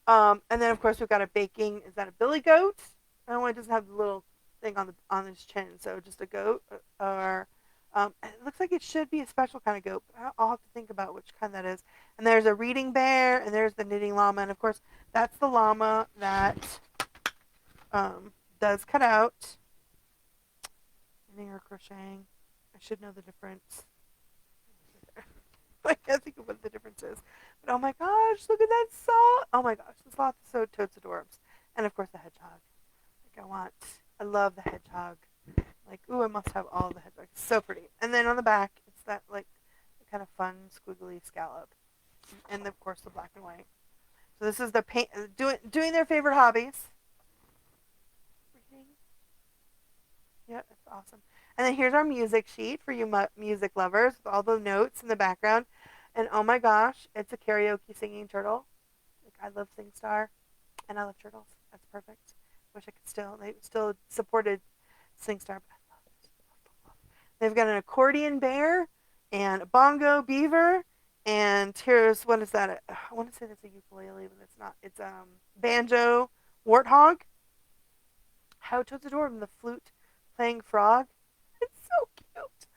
S1: And then of course we've got a baking. Is that a billy goat? I don't know. It doesn't have the little thing on his chin. So just a goat, or it looks like it should be a special kind of goat. But I'll have to think about which kind that is. And there's a reading bear, and there's the knitting llama, and of course that's the llama that does cut out knitting or crocheting. I should know the difference. I can't think of what the difference is. But oh my gosh, look at that sloth. Oh my gosh, the sloth is so totes adorbs. And of course the hedgehog. I love the hedgehog. Like, ooh, I must have all the hedgehogs. It's so pretty. And then on the back, it's that like kind of fun squiggly scallop. And of course the black and white. So this is the paint doing their favorite hobbies. Reading. Yeah, that's awesome. And then here's our music sheet for you music lovers with all the notes in the background. And oh my gosh, it's a karaoke singing turtle. Like I love SingStar, and I love turtles. That's perfect. Wish I could they still supported SingStar, but I love it. They've got an accordion bear and a bongo beaver. And here's what is that? I want to say that's a ukulele, but it's not. It's banjo warthog. How to adore the flute playing frog. It's so cute.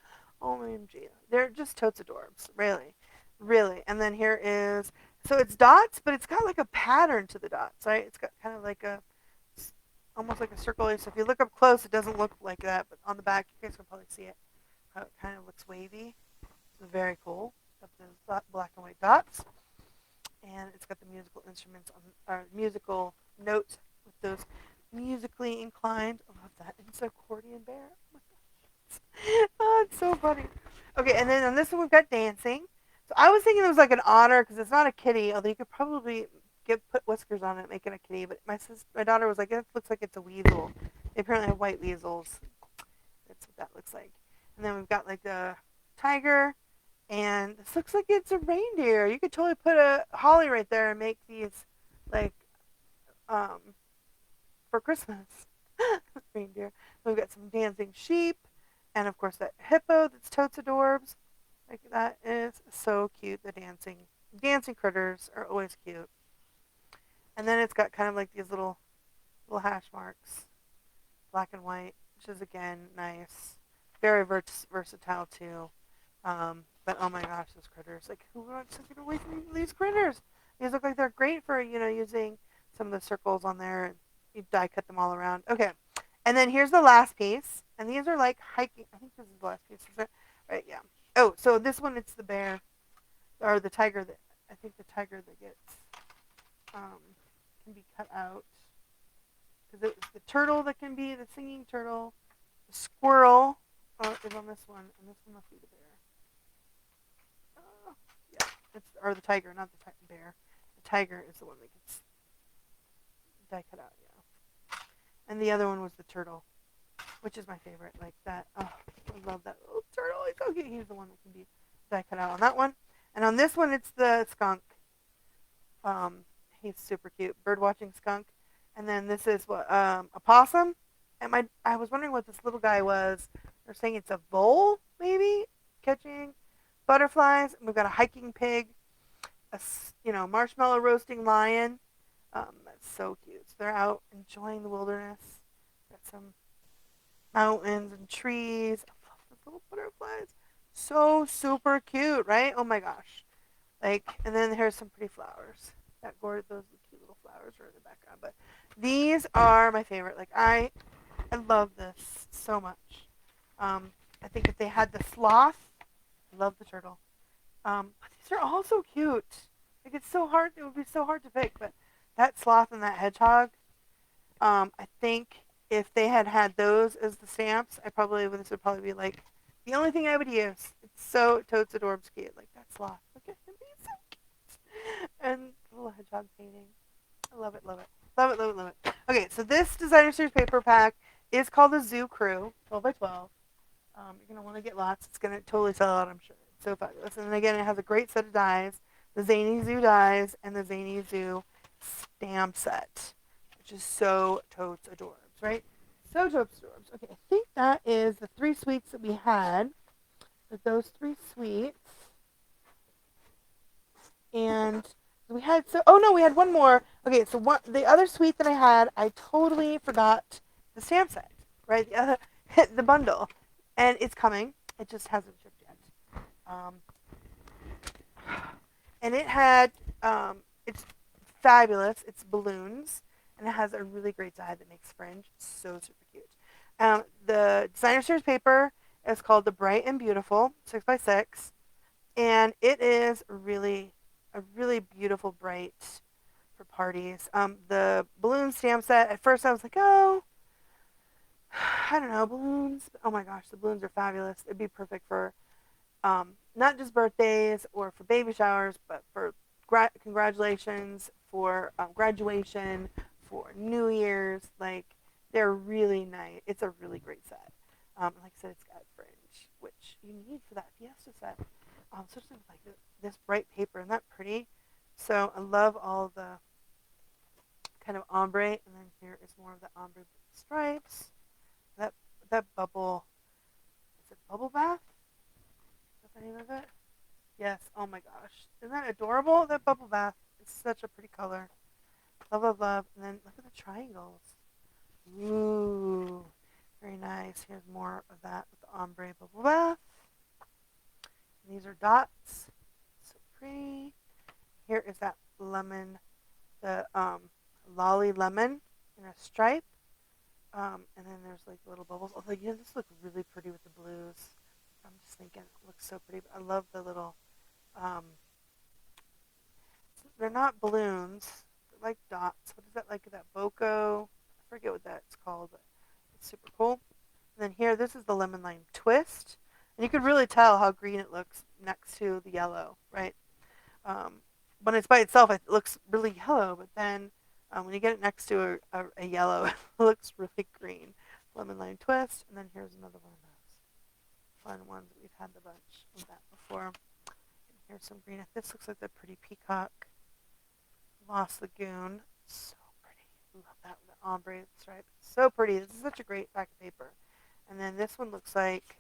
S1: OMG. They're just totes adorbs. Really. Really. And then here is, so it's dots, but it's got like a pattern to the dots, right? It's got kind of like almost like a circle. So if you look up close, it doesn't look like that, but on the back, you guys can probably see it. How it kind of looks wavy. It's very cool. Got those black and white dots. And it's got the musical instruments or musical notes with those musically inclined. I love that. And it's an accordion bear. Oh my gosh. Oh, it's so funny. Okay, and then on this one we've got dancing. So I was thinking it was like an otter because it's not a kitty, although you could probably put whiskers on it, make it a kitty. But my daughter was like, it looks like it's a weasel. They apparently have white weasels. That's what that looks like. And then we've got like the tiger, and this looks like it's a reindeer. You could totally put a holly right there and make these like um, for Christmas. Reindeer. We've got some dancing sheep, and of course that hippo that's totes adorbs. Like that is so cute. The dancing critters are always cute. And then it's got kind of like these little hash marks, black and white, which is again nice. Very versatile too. But oh my gosh, those critters! Like, who wants to get away from these critters? These look like they're great for using some of the circles on there, and you die cut them all around. Okay, and then here's the last piece, and these are like hiking. I think this is the last piece. Is it? Right? Yeah. Oh, so this one it's the bear or the tiger that I think the tiger that gets can be cut out because it's the turtle that can be the singing turtle. The squirrel is on this one, and this one must be the bear. Yeah, it's or the tiger, not the bear. The tiger is the one that gets die cut out. Yeah, and the other one was the turtle, which is my favorite. Like that. Oh, I love that little turtle. He's so cute. He's the one that can be die cut out on that one, and on this one it's the skunk. Um, he's super cute, bird watching skunk. And then this is what a possum. And I was wondering what this little guy was. They're saying it's a vole, maybe catching butterflies. And we've got a hiking pig, a marshmallow roasting lion. That's so cute. So they're out enjoying the wilderness. Got some mountains and trees. I love those little butterflies. So super cute, right? Oh my gosh. Like, and then here's some pretty flowers. Those cute little flowers are in the background. But these are my favorite. Like, I love this so much. I think if they had the sloth, I love the turtle. But these are all so cute. Like, it's so hard. It would be so hard to pick. But that sloth and that hedgehog, I think if they had those as the stamps, this would probably be like the only thing I would use. It's so totes adorbs cute. Like that sloth. Look at him. He's so cute. And the little hedgehog painting. I love it, love it. Love it, love it, love it. Okay, so this designer series paper pack is called the Zoo Crew, 12 by 12. You're going to want to get lots. It's going to totally sell out, I'm sure. It's so fabulous. And then again, it has a great set of dies, the Zany Zoo dies, and the Zany Zoo stamp set, which is so totes adorbs, right? So totes adorbs. Okay, I think that is the 3 suites that we had. With those 3 suites. And we had we had one more. Okay, so the other suite that I had, I totally forgot the stamp set, right? The other the bundle, and it's coming. It just hasn't shipped yet. Um, and it's fabulous. It's balloons, and it has a really great die that makes fringe. So super cute. The designer series paper is called the Bright and Beautiful 6x6, and it is a really beautiful bright for parties. The balloon stamp set. At first, I was like, oh, I don't know, balloons. Oh my gosh, the balloons are fabulous. It'd be perfect for not just birthdays or for baby showers, but for congratulations, for graduation, for New Year's. Like, they're really nice. It's a really great set. Like I said, it's got fringe, which you need for that fiesta set. Especially with like this bright paper. Isn't that pretty? So I love all the kind of ombre, and then here is more of the ombre stripes. That that bubble, is it bubble bath? Is that the name of it? Yes. Oh my gosh, isn't that adorable? That bubble bath is such a pretty color. Love, love, love. And then look at the triangles. Ooh, very nice. Here's more of that with the ombre bubble bath. And these are dots. So pretty. Here is that lemon, the lolly lemon in a stripe. And then there's like little bubbles. Oh, like, this looks really pretty with the blues. I'm just thinking it looks so pretty. But I love the little, um, they're not balloons. They're like dots. What is that, like that boko? I forget what that's called, but it's super cool. And then here, this is the lemon lime twist. And you can really tell how green it looks next to the yellow, right? When it's by itself, it looks really yellow, but then when you get it next to a yellow, it looks really green. Lemon lime twist, and then here's another one of those fun ones. We've had a bunch of that before. And here's some green. This looks like the pretty peacock. Lost Lagoon. So pretty. Love that with the ombre stripe. So pretty. This is such a great pack of paper. And then this one looks like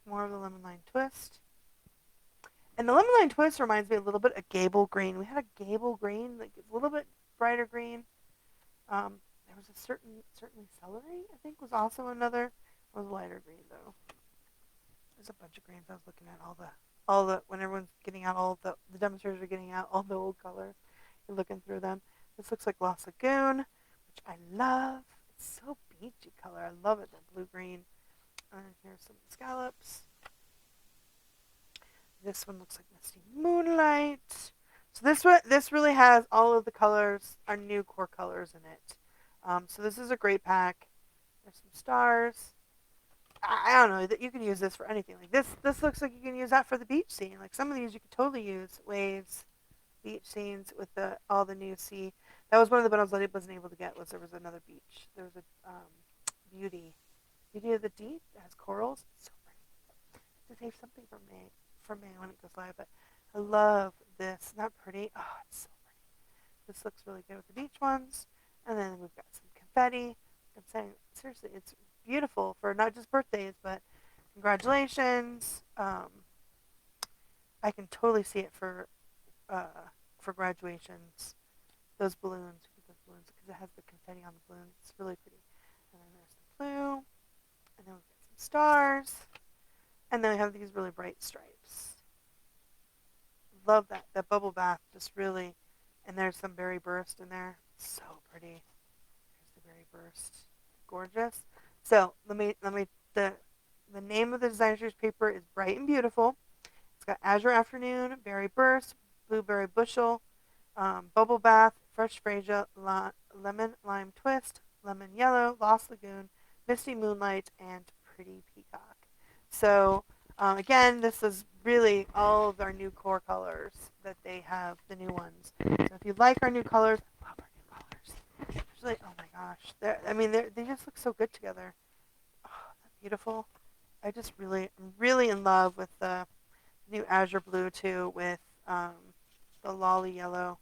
S1: more of the lemon lime twist. And the lemon lime twist reminds me a little bit of Gable green. We had a Gable green, like a little bit brighter green. There was a certainly celery, I think, was also another It was lighter green though. There's a bunch of greens. I was looking at all the when everyone's getting out all the demonstrators are getting out all the old colors. You're looking through them. This looks like Lost Lagoon, which I love. It's so beachy color. I love it. That blue green. And here's some scallops. This one looks like Misty Moonlight. So this really has all of the colors, our new core colors in it. So this is a great pack. There's some stars. I don't know that you can use this for anything. Like this looks like you can use that for the beach scene. Like some of these you could totally use waves, beach scenes with all the new sea. That was one of the bundles that I wasn't able to get. Was there was another beach. There was a beauty of the deep that has corals. It's so pretty. To save something for May when it goes live. But I love this. Isn't that pretty? Oh, it's so pretty. This looks really good with the beach ones. And then we've got some confetti. I'm saying seriously, it's beautiful for not just birthdays, but congratulations. I can totally see it for graduations. Those balloons, because it has the confetti on the balloon. It's really pretty. And then there's the blue, and then we've got some stars, and then we have these really bright stripes. Love that bubble bath, just really. And there's some berry burst in there. So pretty. There's the berry burst. Gorgeous. So the name of the designer series paper is Bright and Beautiful. It's got Azure Afternoon, Berry Burst, Blueberry Bushel, Bubble Bath, Fresh Freesia, Lemon Lime Twist, Lemon Yellow, Lost Lagoon, Misty Moonlight, and Pretty Peacock. So again, this is really all of our new core colors that they have, the new ones. So if you like our new colors, I love our new colors. Like, oh my gosh, they just look so good together. Oh, that's beautiful. I'm really in love with the new Azure Blue too, with the Lolly yellow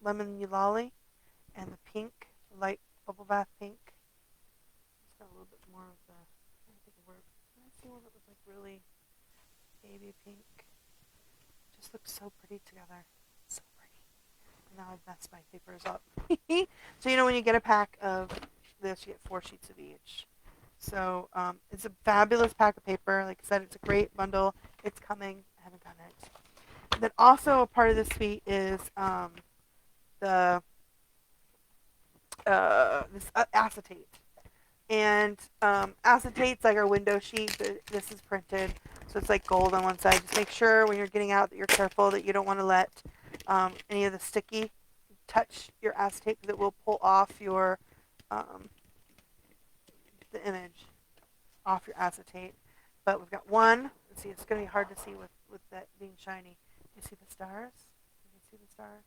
S1: lemon lolly, and the pink, light bubble bath pink. It's got a little bit more of the. I don't think where. Did I see one that was like really baby pink? Just looks so pretty together. So pretty. And now I've messed my papers up. So when you get a pack of this, you get 4 sheets of each. So it's a fabulous pack of paper. Like I said, it's a great bundle. It's coming. I haven't gotten it. And then also a part of this suite is the this acetate. And acetate's like our window sheet. This is printed, so it's like gold on one side. Just make sure when you're getting out that you're careful, that you don't want to let any of the sticky touch your acetate, because it will pull off the image off your acetate. But we've got one. Let's see, it's going to be hard to see with that being shiny. You see the stars? You can see the stars?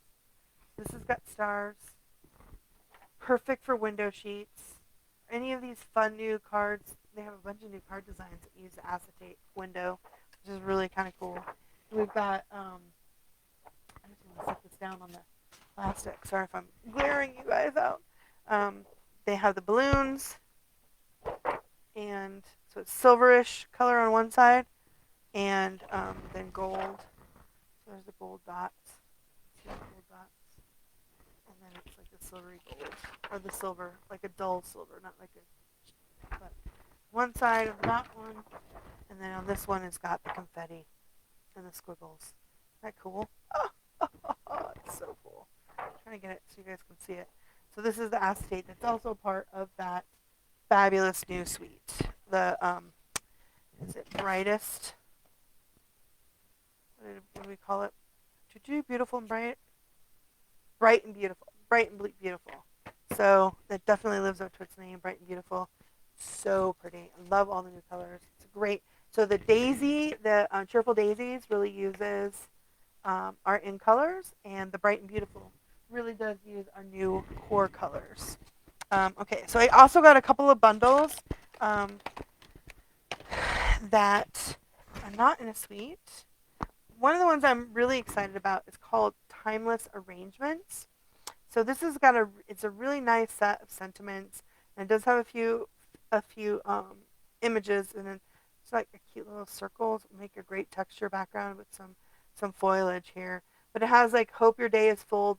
S1: This has got stars. Perfect for window sheets. Any of these fun new cards, they have a bunch of new card designs that use the acetate window, which is really kind of cool. We've got, I just want to set this down on the plastic. Sorry if I'm glaring you guys out. They have the balloons, and so it's silverish color on one side, and then gold. So there's the gold dots. See the gold dots? And then it's like the silvery gold, or the silver, like a dull silver, not like but one side of that one, and then on this one it's got the confetti and the squiggles. Isn't that cool? Oh, it's so cool. I'm trying to get it so you guys can see it. So this is the acetate that's also part of that fabulous new suite. The is it brightest? What do we call it? Beautiful and bright. Bright and beautiful. Bright and beautiful. So that definitely lives up to its name, Bright and Beautiful. So pretty. I love all the new colors. It's great. So the daisy, the Cheerful Daisies really uses our in colors, and the Bright and Beautiful really does use our new core colors. Okay, so I also got a couple of bundles that are not in a suite. One of the ones I'm really excited about is called Timeless Arrangements. So this has got it's a really nice set of sentiments, and it does have a few images, and then it's like a cute little circles, make a great texture background with some foliage here. But it has like, hope your day is filled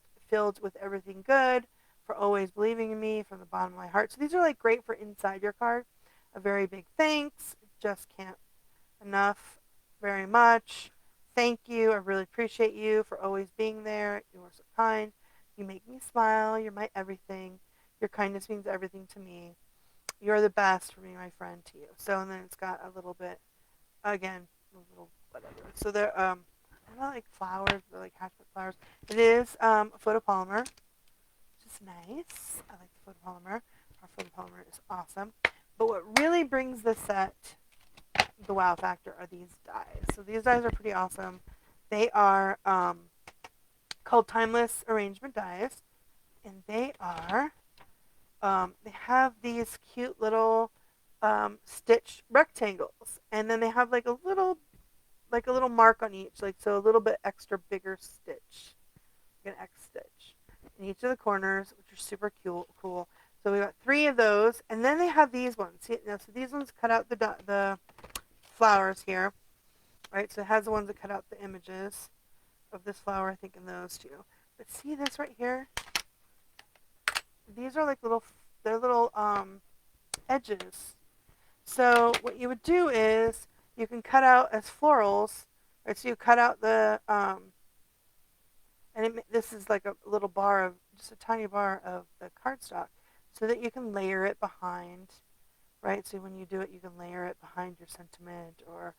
S1: with everything good, for always believing in me from the bottom of my heart. So these are like great for inside your card. A very big thanks. Just can't enough. Very much. Thank you. I really appreciate you for always being there. You are so kind. You make me smile. You're my everything. Your kindness means everything to me. You're the best for me, my friend, to you. So, and then it's got a little bit, again, a little whatever. So they're, they're not like flowers, they're like hatchback flowers. It is photopolymer, which is nice. I like the photopolymer. Our photopolymer is awesome. But what really brings the set the wow factor are these dies. So these dies are pretty awesome. They are called timeless arrangement dies, and they are they have these cute little stitch rectangles, and then they have like a little mark on each, like so a little bit extra bigger stitch, like an X stitch in each of the corners, which are super cool. So we got 3 of those, and then they have these ones. See, now, so these ones cut out the flowers here, right? So it has the ones that cut out the images of this flower, I think, in those 2. But see this right here? These are like they're little edges. So what you would do is you can cut out as florals, right? So you cut out the and this is like a little bar of just a tiny bar of the cardstock, so that you can layer it behind, right? So when you do it, you can layer it behind your sentiment or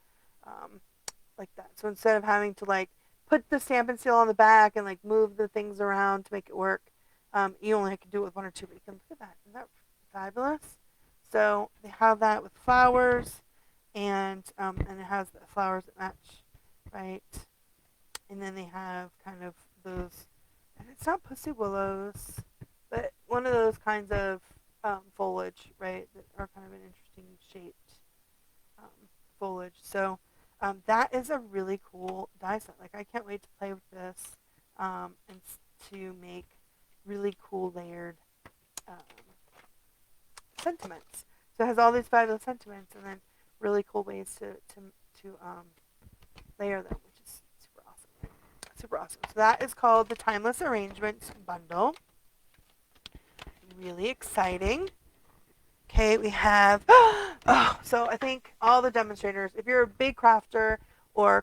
S1: like that. So instead of having to like put the Stampin' Seal on the back and like move the things around to make it work, you only can do it with 1 or 2. But you can look at that. Isn't that fabulous? So they have that with flowers, and it has the flowers that match, right? And then they have kind of those, and it's not pussy willows, but one of those kinds of foliage, right, that are kind of an interesting shaped foliage. So that is a really cool die set. Like, I can't wait to play with this and to make really cool layered um, sentiments. So it has all these fabulous sentiments, and then really cool ways to layer them, which is super awesome. Super awesome. So that is called the Timeless Arrangements Bundle. Really exciting. Okay, we have, so I think all the demonstrators, if you're a big crafter or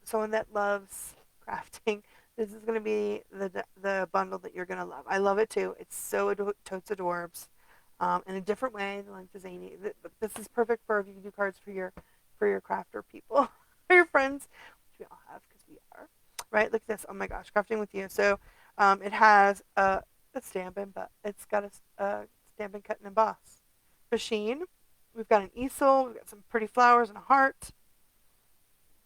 S1: someone that loves crafting, this is going to be the bundle that you're going to love. I love it too. It's so totes adorbs in a different way than like the zany. This is perfect for if you can do cards for your crafter people, for your friends, which we all have because we are. Right, look at this. Oh my gosh, crafting with you. So it has a Stampin', but it's got a Stampin' Cut and Emboss machine. We've got an easel. We've got some pretty flowers and a heart.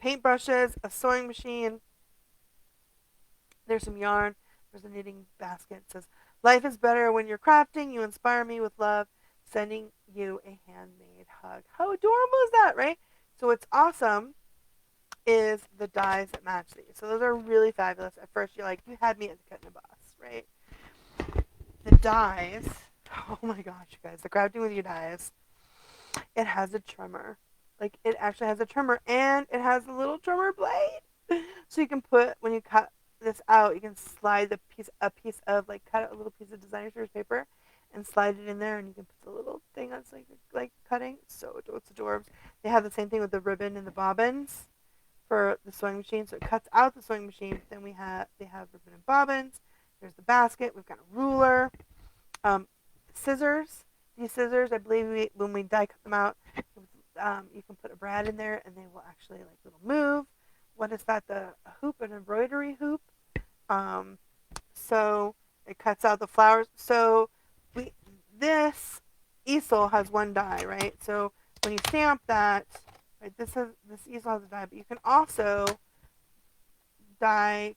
S1: Paintbrushes, a sewing machine. There's some yarn. There's a knitting basket. It says, "Life is better when you're crafting. You inspire me with love. Sending you a handmade hug." How adorable is that, right? So what's awesome is the dies that match these. So those are really fabulous. At first, you're like, you had me at the cut and emboss, right? The dies, oh my gosh, you guys, the crafting with your dies, it has a trimmer. Like, it actually has a trimmer, and it has a little trimmer blade. So you can put, when you cut this out, you can slide a piece of, like, cut a little piece of designer series paper and slide it in there, and you can put the little thing that's like cutting. So it's adorbs. They have the same thing with the ribbon and the bobbins for the sewing machine. So it cuts out the sewing machine. Then they have ribbon and bobbins. There's the basket. We've got a ruler. Scissors. These scissors, I believe when we die cut them out, you can put a brad in there and they will actually like little move. What is that? A hoop, an embroidery hoop. So it cuts out the flowers. So this easel has 1 die, right? So when you stamp that, right, this easel has a die, but you can also cut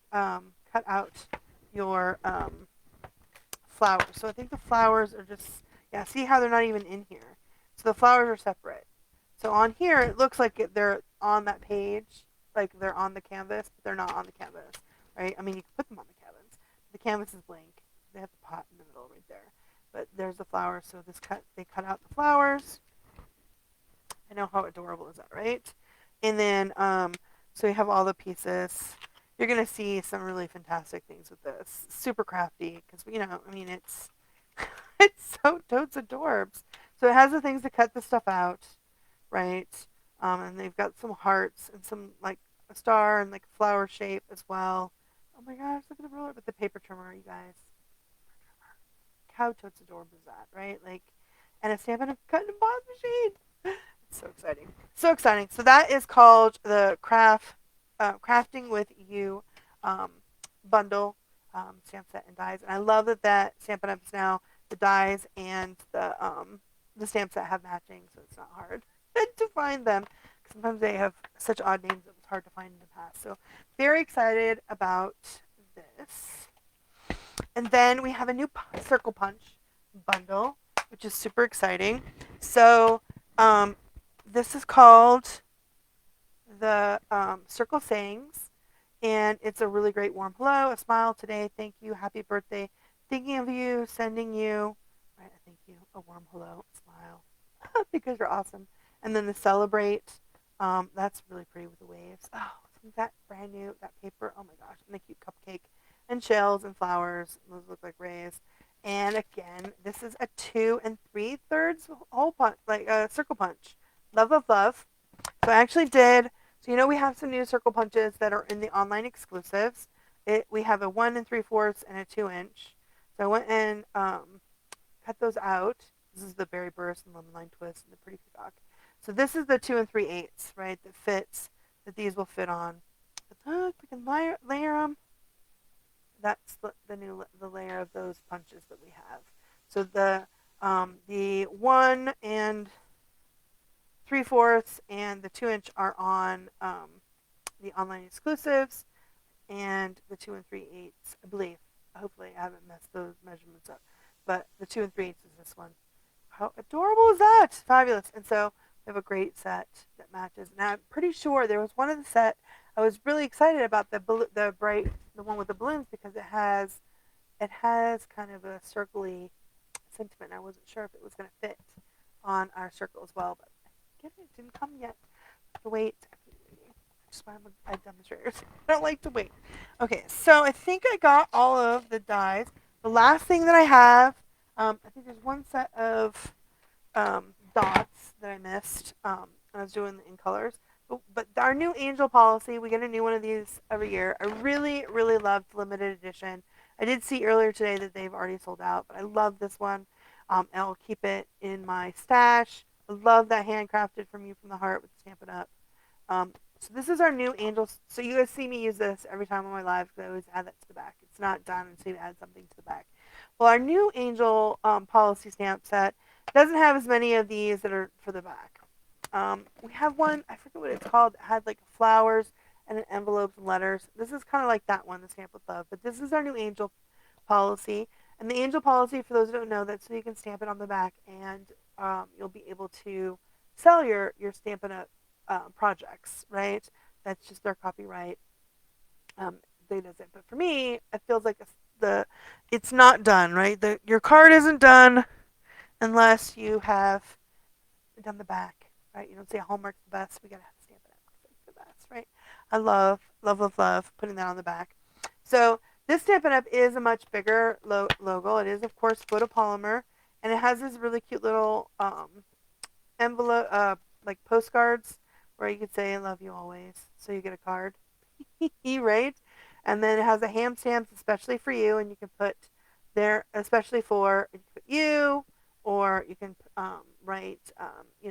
S1: out your flowers. So I think the flowers are just, yeah, see how they're not even in here. So the flowers are separate. So on here, it looks like they're on that page, like they're on the canvas, but they're not on the canvas, right? I mean, you can put them on the canvas. The canvas is blank. They have the pot in the middle right there. But there's the flowers, so they cut out the flowers. I know, how adorable is that, right? And then, so you have all the pieces. you're gonna see some really fantastic things with this. Super crafty because I mean it's so totes adorbs. So it has the things to cut the stuff out, right? And they've got some hearts and some like a star and like a flower shape as well. Oh my gosh, look at the ruler with the paper trimmer, you guys. How totes adorable is that, right? Like, and a stamp and a cut and emboss machine. It's so exciting, so exciting. So that is called the crafting with you um, bundle stamp set and dies, and I love that Stampin' Up is now the dies and the stamp set have matching, so it's not hard to find them. Sometimes they have such odd names that was hard to find in the past. So very excited about this. And then we have a new circle punch bundle, which is super exciting. So this is called the Circle Sayings, and it's a really great warm hello, a smile today, thank you, happy birthday, thinking of you, sending you, right, a thank you, a warm hello, a smile, because you're awesome. And then the celebrate, that's really pretty with the waves. Oh, isn't that brand new? That paper, oh my gosh, and the cute cupcake and shells and flowers. Those look like rays. And again, this is a 2 3/3 hole punch, like a circle punch. Love, love, love. So I actually did. So we have some new circle punches that are in the online exclusives. We have a 1 3/4 and a 2 inch. So I went and cut those out. This is the berry burst and lemon lime twist and the pretty peacock. So this is the 2 3/8, right? That fits. That these will fit on. But look, we can layer them. That's the layer of those punches that we have. So the 1 3/4 and the 2 inch are on the online exclusives, and the 2 3/8, I believe. Hopefully, I haven't messed those measurements up. But the 2 3/8 is this one. How adorable is that? Fabulous. And so we have a great set that matches. And I'm pretty sure there was one of the set I was really excited about the one with the balloons because it has kind of a circly sentiment. I wasn't sure if it was going to fit on our circle as well, but it didn't come yet. To wait. Just why I'm a demonstrator. I don't like to wait. Okay, so I think I got all of the dies. The last thing that I have, I think there's one set of dots that I missed. I was doing the in colors. But our new angel policy, we get a new one of these every year. I really, really loved limited edition. I did see earlier today that they've already sold out, but I love this one. And I'll keep it in my stash. I love that handcrafted from you from the heart with Stampin' Up. So this is our new angel. So you guys see me use this every time on my live because I always add that to the back. It's not done until you add something to the back. Well, our new angel policy stamp set doesn't have as many of these that are for the back. We have one, I forget what it's called, it had like flowers and an envelopes and letters. This is kind of like that one, the Stamp with Love. But this is our new angel policy. And the angel policy, for those who don't know, that's so you can stamp it on the back and you'll be able to sell your Stampin' Up projects, right? That's just their copyright. They does it. But for me, it feels like it's not done, right? Your card isn't done unless you have done the back, right? You don't say Hallmark's the best. We gotta have to stamp it out. It's the best, right? I love, love, love, love putting that on the back. So this Stampin' Up is a much bigger logo. It is, of course, photopolymer, and it has this really cute little envelope, like postcards, where you could say "I love you always," so you get a card, right? And then it has the ham stamps, especially for you, and you can put there, especially for you, can put you, or you can write,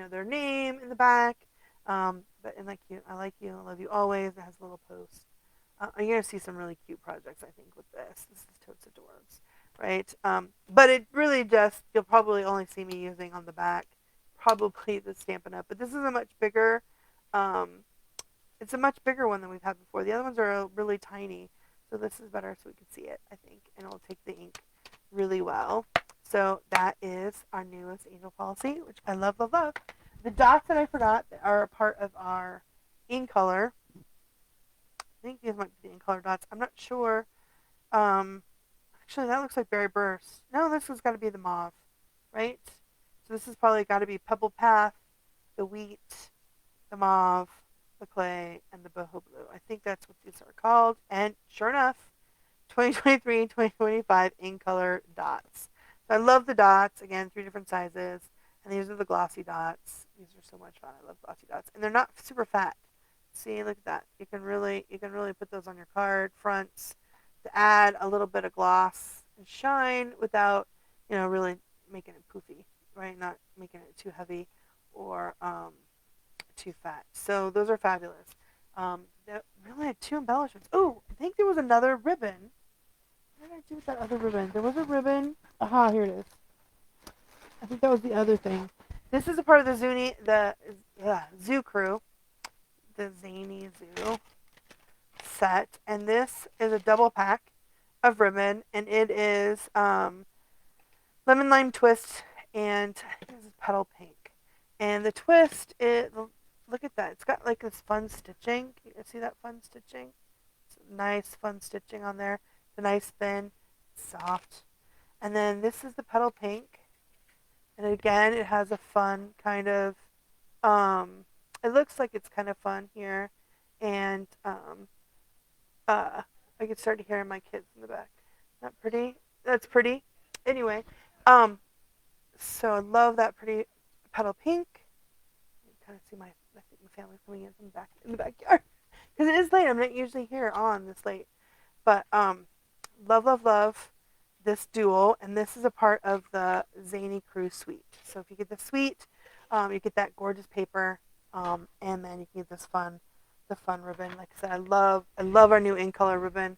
S1: their name in the back. But and like you, I like you, I love you always. It has a little post. You're gonna see some really cute projects, I think, with this. This is totes adorbs, right? But it really just you'll probably only see me using on the back, probably the Stampin' Up. But this is a much bigger. It's a much bigger one than we've had before. The other ones are really tiny, so this is better, so we can see it, I think, and it'll take the ink really well. So that is our newest angel policy, which I love, love, love. The dots that I forgot that are a part of our in color. I think these might be the in color dots. I'm not sure. Actually, that looks like berry burst. No, this has got to be the mauve, right? So this has probably got to be pebble path, the wheat, the mauve, the clay, and the boho blue. I think that's what these are called. And sure enough, 2023 2025 in color dots. So I love the dots. Again, 3 different sizes. And these are the glossy dots. These are so much fun. I love glossy dots. And they're not super fat. See, look at that. You can really put those on your card fronts to add a little bit of gloss and shine without, really making it poofy, right? Not making it too heavy or too fat. So those are fabulous. That really had 2 embellishments. Oh, I think there was another ribbon. What did I do with that other ribbon? There was a ribbon. Aha, here it is. I think that was the other thing. This is a part of the Zoo Crew, the Zany Zoo set, and this is a double pack of ribbon, and it is lemon lime twist, and I think this is petal pink. And the twist, look at that. It's got like this fun stitching. You can see that fun stitching. It's nice fun stitching on there. The nice thin, soft. And then this is the petal pink. And again, it has a fun kind of, it looks like it's kind of fun here. And I can start hearing my kids in the back. Not pretty? That's pretty. Anyway, um, so I love that pretty petal pink. You can kind of see my family coming in from the backyard. Because it is late. I'm not usually here on this late. But love, love, love this dual, and this is a part of the Zany Crew suite. So if you get the suite, you get that gorgeous paper, and then you can get the fun ribbon. Like I said, I love our new in color ribbon.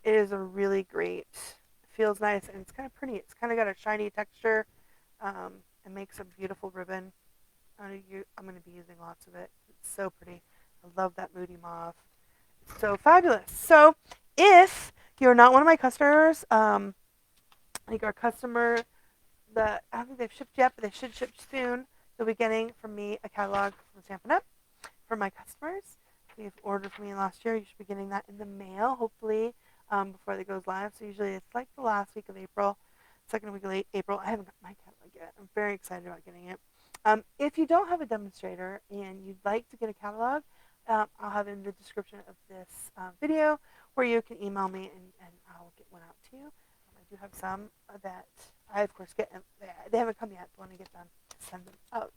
S1: It is a really great, feels nice, and it's kind of pretty. It's kind of got a shiny texture. It makes a beautiful ribbon. I'm going to be using lots of it. It's so pretty. I love that moody mauve. So fabulous. So if you're not one of my customers, like our customer that I don't think they've shipped yet, but they should ship soon, you'll be getting from me a catalog from Stampin' Up! For my customers. If you've ordered from me last year, you should be getting that in the mail, hopefully, before it goes live. So usually it's like the last week of April, second week of late April. I haven't got my catalog yet. I'm very excited about getting it. If you don't have a demonstrator and you'd like to get a catalog, I'll have in the description of this video where you can email me and I'll get one out to you. I do have some that I, of course, get. They haven't come yet, but when I get them, I send them out.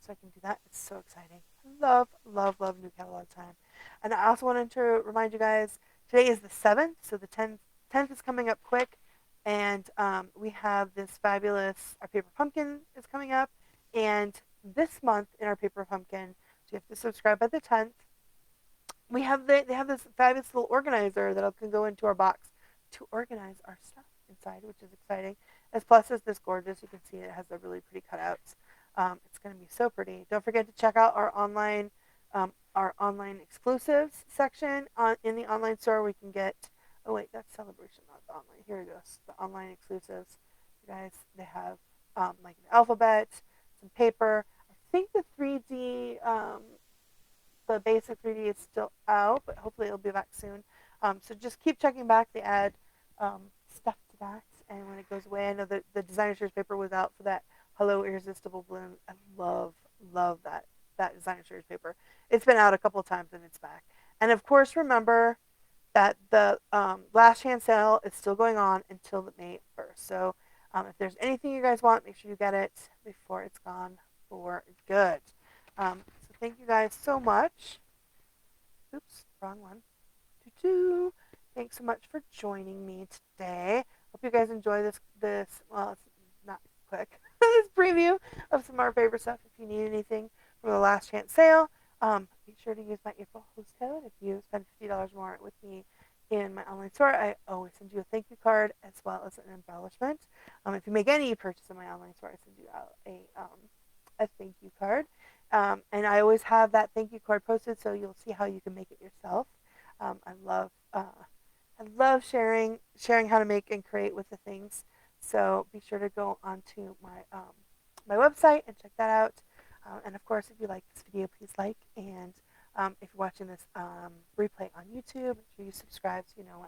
S1: So I can do that. It's so exciting. Love, love, love new catalog time. And I also wanted to remind you guys, today is the 7th, so the 10th is coming up quick. And we have this fabulous, our paper pumpkin is coming up. And this month in our paper pumpkin, so you have to subscribe by the 10th. They have this fabulous little organizer that can go into our box to organize our stuff inside, which is exciting. As plus as this gorgeous, you can see it has the really pretty cutouts. It's going to be so pretty. Don't forget to check out our online exclusives section in the online store. We can get. Oh wait, that's Celebration, not the online. Here it goes. The online exclusives. You guys, they have like an alphabet, some paper. I think the 3D, the basic 3D is still out, but hopefully it'll be back soon. So just keep checking back. They add stuff to that, and when it goes away, I know the designer series paper was out for that Hello Irresistible Bloom. I love that designer series paper. It's been out a couple of times and it's back. And of course, remember that the last chance sale is still going on until May 1st. So if there's anything you guys want, make sure you get it before it's gone for good. So thank you guys so much. Oops, wrong one. Thanks so much for joining me today. Hope you guys enjoy this. Well, it's not quick. This preview of some of our favorite stuff. If you need anything from the last chance sale, be sure to use my April host code. If you spend $50 more with me in my online store, I always send you a thank you card as well as an embellishment. If you make any purchase in my online store, I send you out a thank you card. And I always have that thank you card posted, so you'll see how you can make it yourself. I love sharing how to make and create with the things. So be sure to go onto my website and check that out. And of course, if you like this video, please like. And if you're watching this replay on YouTube, make sure you subscribe so you know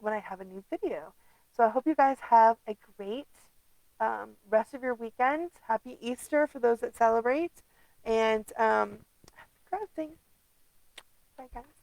S1: when I have a new video. So I hope you guys have a great rest of your weekend. Happy Easter for those that celebrate. And grossing. Sorry, guys.